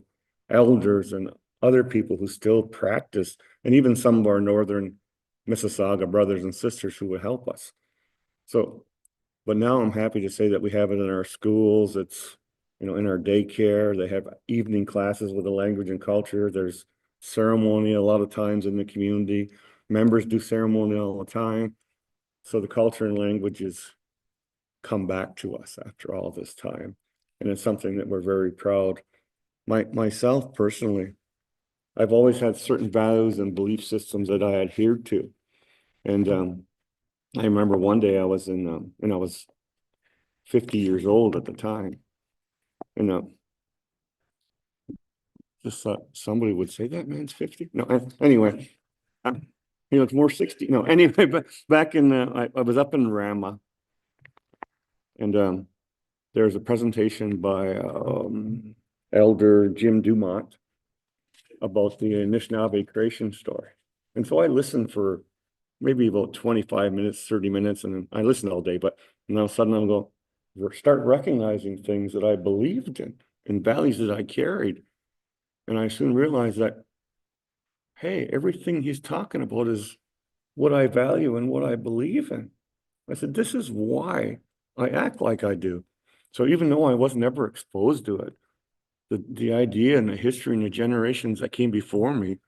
elders and other people who still practice, and even some of our northern Mississauga brothers and sisters who would help us. So, but now I'm happy to say that we have it in our schools. It's, you know, in our daycare. They have evening classes with the language and culture. There's ceremony a lot of times in the community. Members do ceremony all the time. So the culture and language is come back to us after all this time. And it's something that we're very proud. Myself personally, I've always had certain values and belief systems that I adhered to. And I remember one day I was in, and I was 50 years old at the time. And just thought somebody would say that man's 50. No, anyway, he looks more 60. No, anyway, but back in, I was up in Rama. And there was a presentation by Elder Jim Dumont about the Anishinaabe creation story. And so I listened for maybe about 25 minutes, 30 minutes, and I listened all day, but now suddenly I'm going, start recognizing things that I believed in and values that I carried. And I soon realized that, hey, everything he's talking about is what I value and what I believe in. I said, this is why I act like I do. So even though I was never exposed to it, the idea and the history and the generations that came before me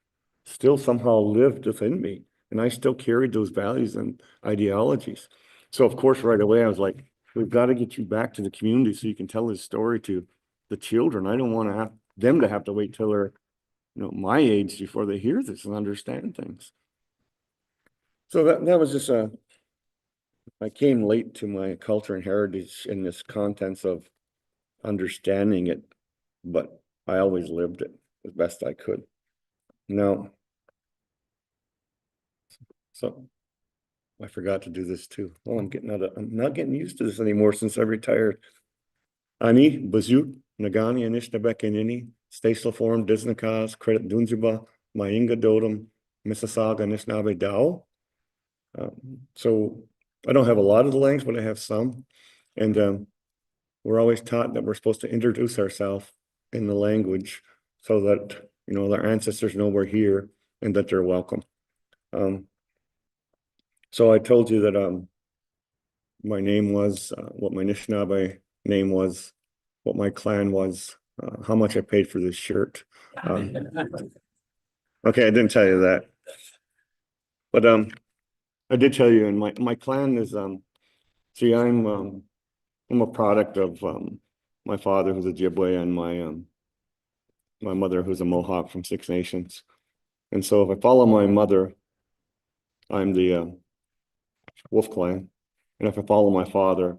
still somehow lived within me. And I still carried those values and ideologies. So of course, right away, I was like, we've got to get you back to the community so you can tell this story to the children. I don't want to have them to have to wait till they're, you know, my age before they hear this and understand things. So that was just I came late to my culture and heritage in this contents of understanding it, but I always lived it as best I could. Now, So I forgot to do this too. Oh, I'm not getting used to this anymore since I retired. Ani, Bazut, Nagani, Anishnabekanini, Stacey Laforme, Disnakas, Credit Dunzuba, Mainga Dodum, Mississauga, Anishinaabe Dao. So I don't have a lot of the language, but I have some. And we're always taught that we're supposed to introduce ourselves in the language so that, you know, our ancestors know we're here and that they're welcome. So I told you that my name was, what my Anishinaabe name was, what my clan was, how much I paid for this shirt. Okay, I didn't tell you that. But I did tell you, and my clan is see, I'm a product of my father who's a Ojibwe and my mother who's a Mohawk from Six Nations. And so if I follow my mother, I'm the Wolf clan. And if I follow my father,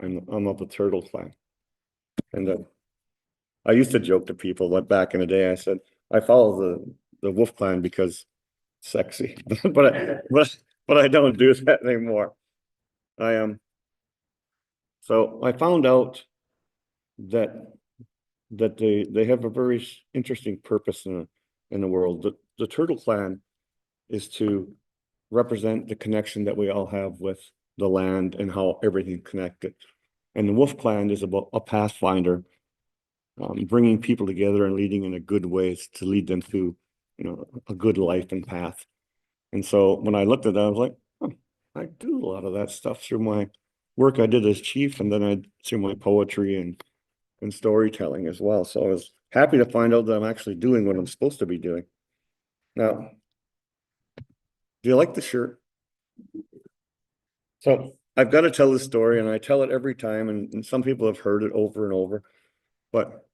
I'm of the Turtle clan. And I used to joke to people that back in the day, I said, I follow the Wolf clan because it's sexy, but I don't do that anymore. So I found out that they have a very interesting purpose in the world. The Turtle clan is to represent the connection that we all have with the land and how everything connected. And the Wolf clan is about a pathfinder, bringing people together and leading in a good ways to lead them to, you know, a good life and path. And so when I looked at that, I was like, oh, I do a lot of that stuff through my work I did as chief, and then I through my poetry and storytelling as well. So I was happy to find out that I'm actually doing what I'm supposed to be doing. Now, do you like the shirt? So I've got to tell this story, and I tell it every time, and some people have heard it over and over, but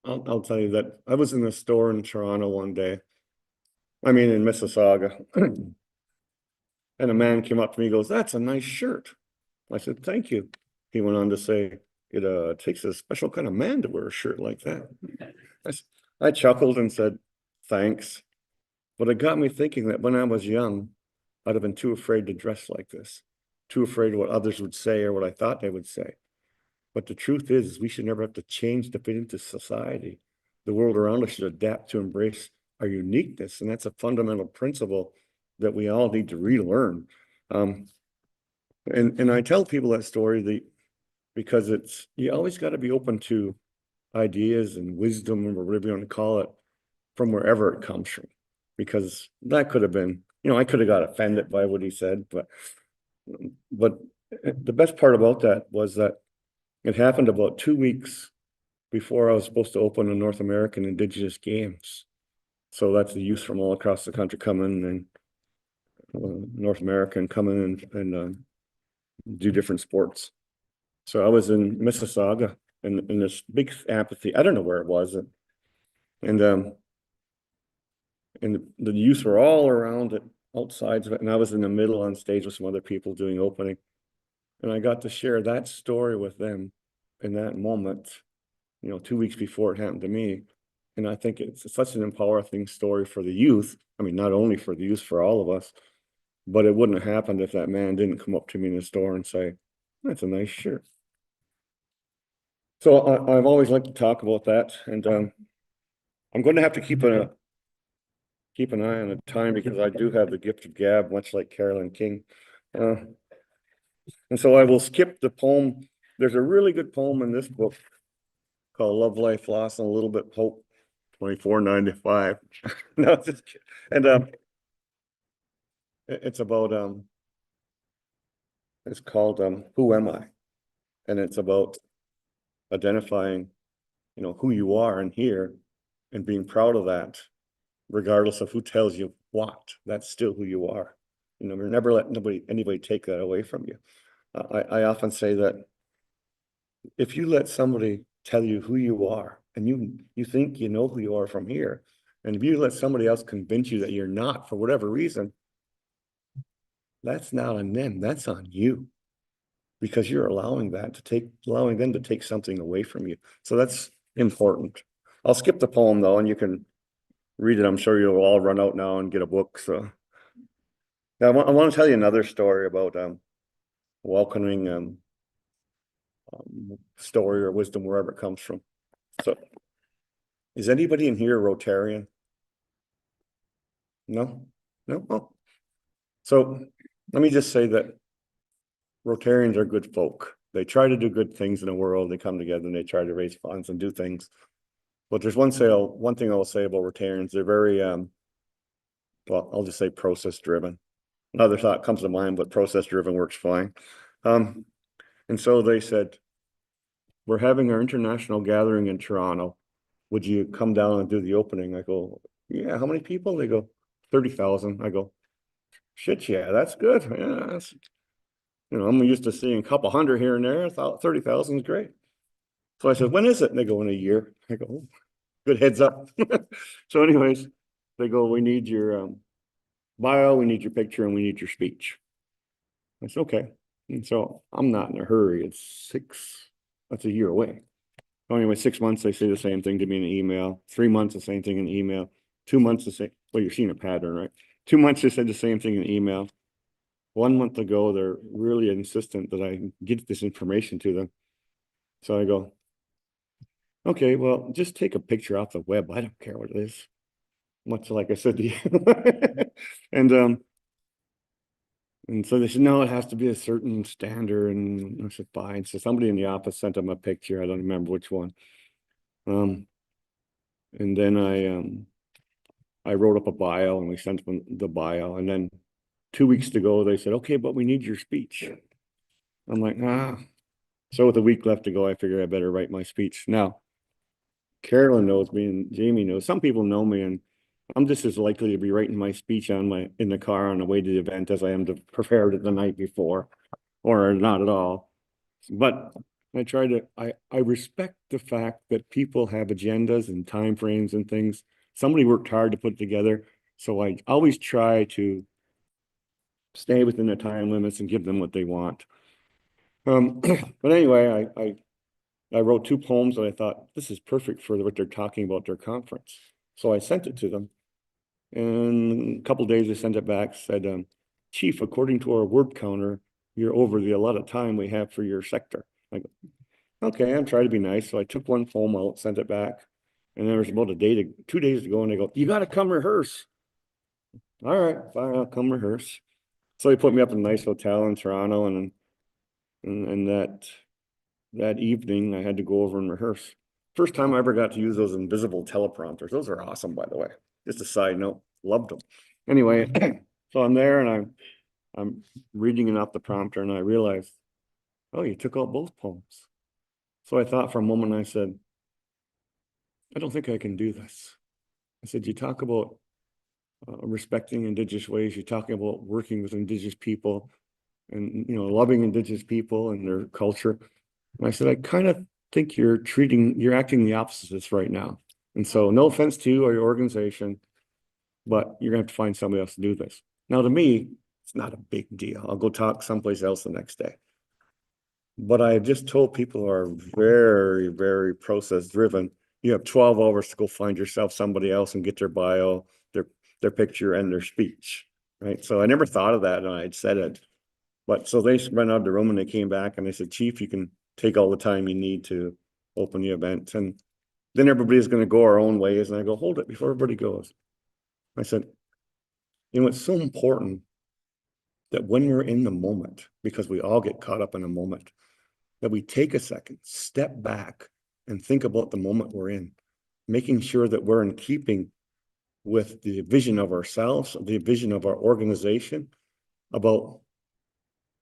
I'll tell you that I was in a store in Toronto one day. I mean, in Mississauga. And a man came up to me and goes, "That's a nice shirt." I said, "Thank you." He went on to say, it takes a special kind of man to wear a shirt like that. I chuckled and said, "Thanks." But it got me thinking that when I was young, I'd have been too afraid to dress like this, too afraid of what others would say or what I thought they would say. But the truth is we should never have to change to fit into society. The world around us should adapt to embrace our uniqueness. And that's a fundamental principle that we all need to relearn. And I tell people that story because you always got to be open to ideas and wisdom, or whatever you want to call it, from wherever it comes from. Because that could have been, you know, I could have got offended by what he said, but the best part about that was that it happened about 2 weeks before I was supposed to open the North American Indigenous Games. So that's the youth from all across the country coming, and North American coming and do different sports. So I was in Mississauga in this big amphitheater. I don't know where it was, and the youth were all around it, outside of it, and I was in the middle on stage with some other people doing opening, and I got to share that story with them in that moment, you know, 2 weeks before it happened to me. And I think it's such an empowering story for the youth. I mean, not only for the youth, for all of us, but it wouldn't have happened if that man didn't come up to me in the store and say, "That's a nice shirt." So I've always liked to talk about that, and I'm going to have to keep an eye on the time because I do have the gift of gab, much like Carolyn King. And so I will skip the poem. There's a really good poem in this book called Love, Life, Loss, and a Little Bit Hope, $24.95. No, just kidding. And it's about it's called Who Am I? And it's about identifying, you know, who you are in here and being proud of that, regardless of who tells you what. That's still who you are. You know, never let anybody take that away from you. I often say that if you let somebody tell you who you are, and you think you know who you are from here, and if you let somebody else convince you that you're not for whatever reason, that's not on them, that's on you, because you're allowing them to take something away from you. So that's important. I'll skip the poem though, and you can read it. I'm sure you'll all run out now and get a book. So Yeah, I want to tell you another story about welcoming story or wisdom wherever it comes from. So, is anybody in here a Rotarian? No, no. Oh. So let me just say that Rotarians are good folk. They try to do good things in the world. They come together and they try to raise funds and do things. But there's one thing I will say about Rotarians. They're very well, I'll just say process driven. Another thought comes to mind, but process driven works fine. And so they said, we're having our international gathering in Toronto. Would you come down and do the opening? I go, yeah, how many people? They go, 30,000. I go, shit, yeah, that's good. Yeah, that's, I'm used to seeing a couple hundred here and there. I thought 30,000 is great. So I said, when is it? And they go, in a year. I go, oh, good heads up. So anyways, they go, we need your bio, we need your picture, and we need your speech. I said, okay. And so I'm not in a hurry. That's a year away. So anyway, 6 months, they say the same thing to me in an email. 3 months, the same thing in email. 2 months, the same. Well, you're seeing a pattern, right? 2 months, they said the same thing in email. 1 month ago, they're really insistent that I get this information to them. So I go, okay, well, just take a picture off the web. I don't care what it is. Much like I said to you. And so they said, no, it has to be a certain standard. And I said, fine. So somebody in the office sent them a picture. I don't remember which one. And then I wrote up a bio and we sent them the bio. And then 2 weeks to go, they said, okay, but we need your speech. I'm like, ah. So with a week left to go, I figured I better write my speech. Now, Carolyn knows me and Jamie knows. Some people know me, and I'm just as likely to be writing my speech in the car on the way to the event as I am to prepare it the night before, or not at all. But I respect the fact that people have agendas and timeframes and things. Somebody worked hard to put it together. So I always try to stay within the time limits and give them what they want. But anyway, I wrote 2 poems that I thought this is perfect for what they're talking about their conference. So I sent it to them. And a couple of days, they sent it back, said, Chief, according to our word counter, you're over the allotted time we have for your sector. I go, okay, I'm trying to be nice. So I took 1 poem out, sent it back. And there was about 2 days to go. And they go, you got to come rehearse. All right, fine, I'll come rehearse. So they put me up in a nice hotel in Toronto. And that evening, I had to go over and rehearse. First time I ever got to use those invisible teleprompters. Those are awesome, by the way. Just a side note, loved them. Anyway, so I'm there and I'm reading it off the prompter and I realized, oh, you took out both poems. So I thought for a moment, I said, I don't think I can do this. I said, you talk about respecting Indigenous ways, you're talking about working with Indigenous people and, loving Indigenous people and their culture. And I said, I kind of think you're acting the opposite of this right now. And so no offense to you or your organization, but you're gonna have to find somebody else to do this. Now, to me, it's not a big deal. I'll go talk someplace else the next day. But I just told people who are very, very process driven, you have 12 hours to go find yourself somebody else and get their bio, their picture and their speech, right? So I never thought of that and I'd said it. But so they went out of the room and they came back and they said, Chief, you can take all the time you need to open the event. And then everybody's going to go our own ways. And I go, hold it before everybody goes. I said, it's so important that when we're in the moment, because we all get caught up in a moment, that we take a second, step back and think about the moment we're in, making sure that we're in keeping with the vision of ourselves, the vision of our organization, about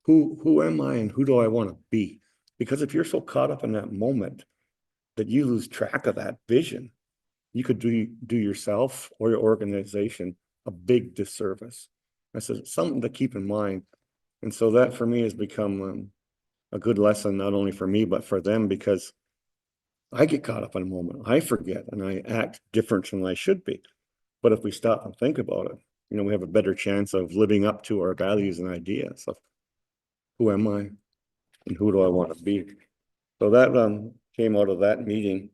who am I and who do I want to be? Because if you're so caught up in that moment that you lose track of that vision, you could do yourself or your organization a big disservice. I said, it's something to keep in mind. And so that for me has become a good lesson, not only for me, but for them, because I get caught up in a moment. I forget and I act different than I should be. But if we stop and think about it, we have a better chance of living up to our values and ideas of who am I and who do I want to be? So that came out of that meeting.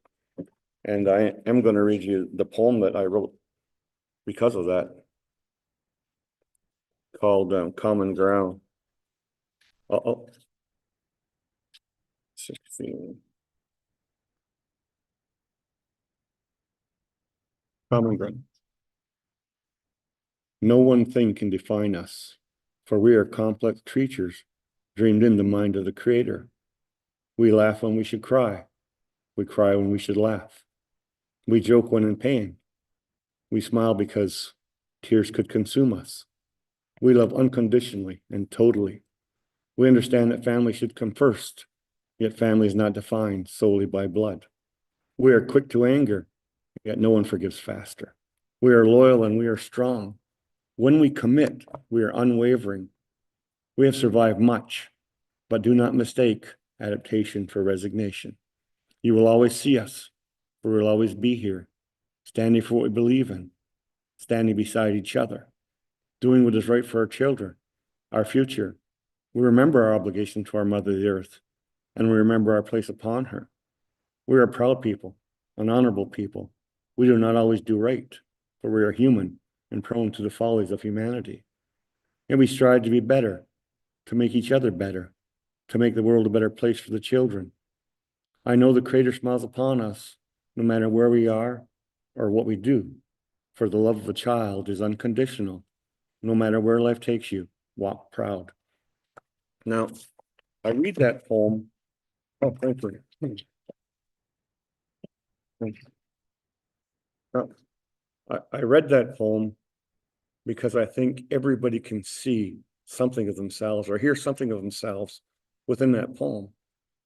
And I am going to read you the poem that I wrote because of that, called Common Ground. Uh-oh. 16. Common ground. No one thing can define us, for we are complex creatures dreamed in the mind of the Creator. We laugh when we should cry. We cry when we should laugh. We joke when in pain. We smile because tears could consume us. We love unconditionally and totally. We understand that family should come first, yet family is not defined solely by blood. We are quick to anger, yet no one forgives faster. We are loyal and we are strong. When we commit, we are unwavering. We have survived much, but do not mistake adaptation for resignation. You will always see us, for we will always be here, standing for what we believe in, standing beside each other, doing what is right for our children, our future. We remember our obligation to our mother, the earth, and we remember our place upon her. We are a proud people, an honorable people. We do not always do right, for we are human and prone to the follies of humanity. And we strive to be better, to make each other better, to make the world a better place for the children. I know the Creator smiles upon us, no matter where we are or what we do, for the love of a child is unconditional. No matter where life takes you, walk proud. Now, I read that poem. Oh, thank you. Thank you. I read that poem because I think everybody can see something of themselves or hear something of themselves within that poem.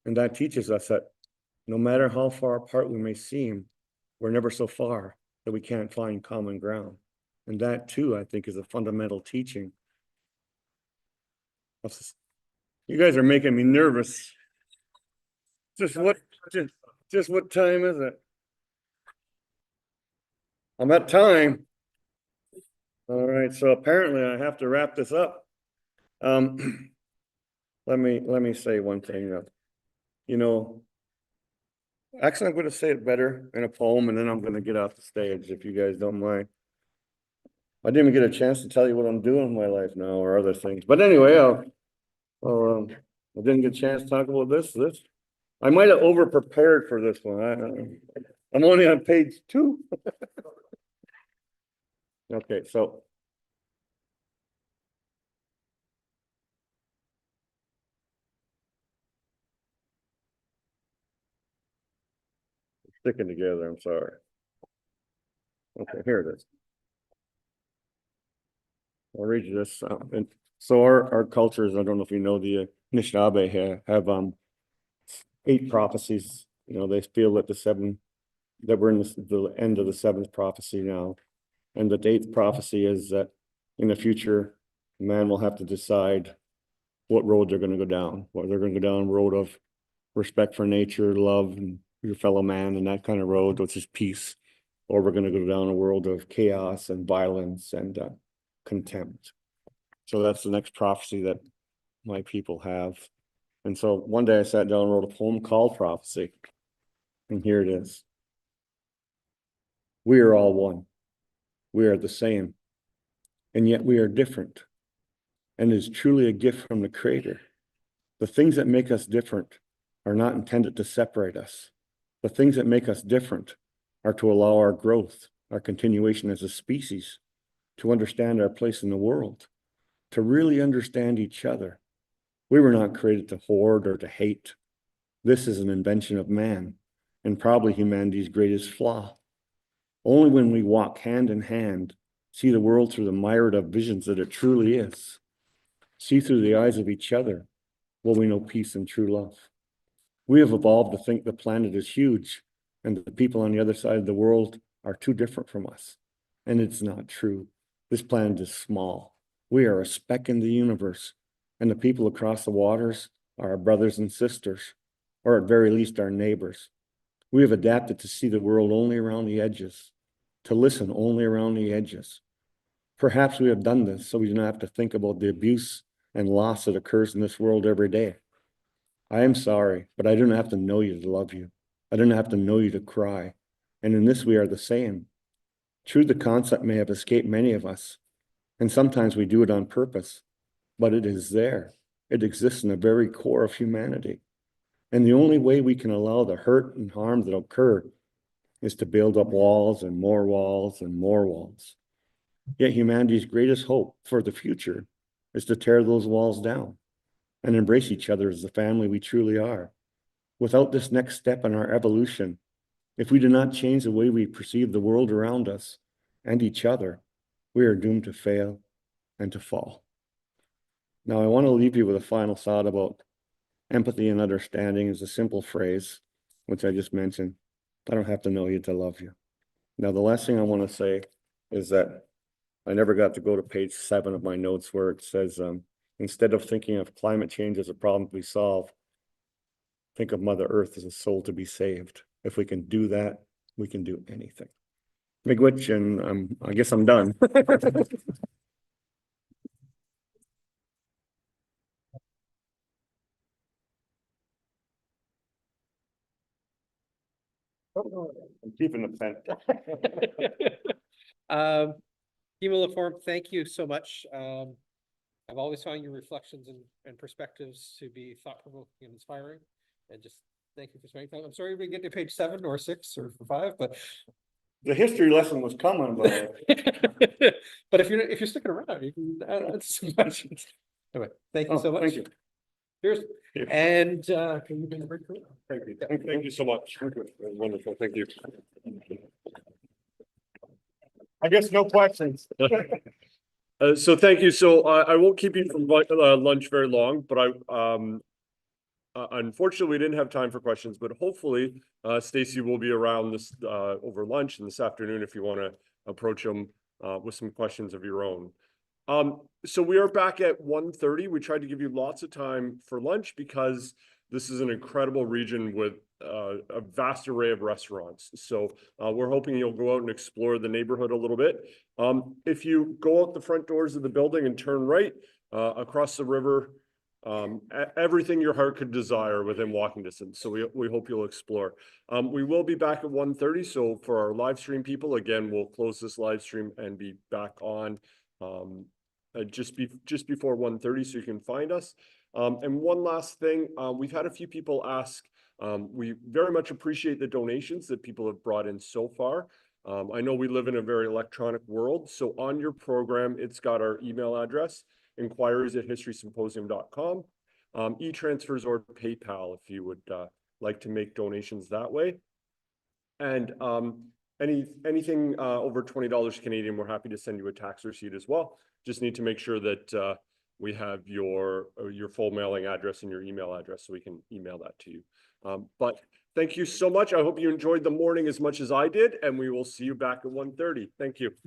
And that teaches us that no matter how far apart we may seem, we're never so far that we can't find common ground. And that too, I think, is a fundamental teaching. You guys are making me nervous. Just what time is it? I'm at time. All right, so apparently I have to wrap this up. Let me say one thing. You know, actually, I'm going to say it better in a poem, and then I'm going to get off the stage if you guys don't mind. I didn't even get a chance to tell you what I'm doing in my life now or other things. But anyway, I didn't get a chance to talk about this. I might have over prepared for this one. I'm only on page 2. Okay, so. Sticking together, I'm sorry. Okay, here it is. I'll read you this. And so our cultures, I don't know if you know, the Anishinaabe have 8 prophecies. You know, they feel that that we're in the end of the 7th prophecy now. And the 8th prophecy is that in the future, man will have to decide what road they're going to go down. Whether they're going to go down a road of respect for nature, love, and your fellow man, and that kind of road, which is peace, or we're going to go down a world of chaos and violence and contempt. So that's the next prophecy that my people have. And so one day I sat down and wrote a poem called Prophecy. And here it is. We are all one. We are the same. And yet we are different. And it is truly a gift from the Creator. The things that make us different are not intended to separate us. The things that make us different are to allow our growth, our continuation as a species, to understand our place in the world, to really understand each other. We were not created to hoard or to hate. This is an invention of man, and probably humanity's greatest flaw. Only when we walk hand in hand, see the world through the myriad of visions that it truly is, see through the eyes of each other, will we know peace and true love. We have evolved to think the planet is huge and the people on the other side of the world are too different from us. And it's not true. This planet is small. We are a speck in the universe, and the people across the waters are our brothers and sisters, or at very least our neighbors. We have adapted to see the world only around the edges, to listen only around the edges. Perhaps we have done this so we do not have to think about the abuse and loss that occurs in this world every day. I am sorry, but I don't have to know you to love you. I don't have to know you to cry. And in this we are the same. True, the concept may have escaped many of us, And sometimes we do it on purpose, but it is there. It exists in the very core of humanity. And the only way we can allow the hurt and harm that occur is to build up walls and more walls and more walls. Yet humanity's greatest hope for the future is to tear those walls down and embrace each other as the family we truly are. Without this next step in our evolution, if we do not change the way we perceive the world around us and each other, we are doomed to fail and to fall. Now, I want to leave you with a final thought about empathy and understanding is a simple phrase, which I just mentioned. I don't have to know you to love you. Now, the last thing I want to say is that I never got to go to page 7 of my notes where it says, instead of thinking of climate change as a problem to be solved, think of Mother Earth as a soul to be saved. If we can do that, we can do anything. Miigwech, and I guess I'm done. I'm keeping the pen. Gimaa Laforme, thank you so much. I've always found your reflections and perspectives to be thought-provoking and inspiring, and just thank you for spending time. I'm sorry we didn't get to page 7 or 6 or 5, but The history lesson was coming, but but if you're sticking around, you can add some questions. Anyway, thank you so much. Thank you. Cheers. Here. And can you bring the break? Thank you. Thank you so much. Wonderful. Thank you. I guess no questions. So thank you. So I won't keep you from lunch very long, but unfortunately, we didn't have time for questions, but hopefully Stacey will be around this over lunch and this afternoon if you want to approach them with some questions of your own. So we are back at 1:30. We tried to give you lots of time for lunch because this is an incredible region with a vast array of restaurants. So we're hoping you'll go out and explore the neighborhood a little bit. If you go out the front doors of the building and turn right across the river, everything your heart could desire within walking distance. So we hope you'll explore. We will be back at 1:30. So for our live stream people, again, we'll close this live stream and be back on just before 1:30, so you can find us. And one last thing, we've had a few people ask, we very much appreciate the donations that people have brought in so far. I know we live in a very electronic world, so on your program, it's got our email address, inquiries@historysymposium.com, e-transfers or PayPal if you would like to make donations that way. And anything over $20 Canadian, we're happy to send you a tax receipt as well. Just need to make sure that we have your full mailing address and your email address so we can email that to you. But thank you so much. I hope you enjoyed the morning as much as I did, and we will see you back at 1:30. Thank you.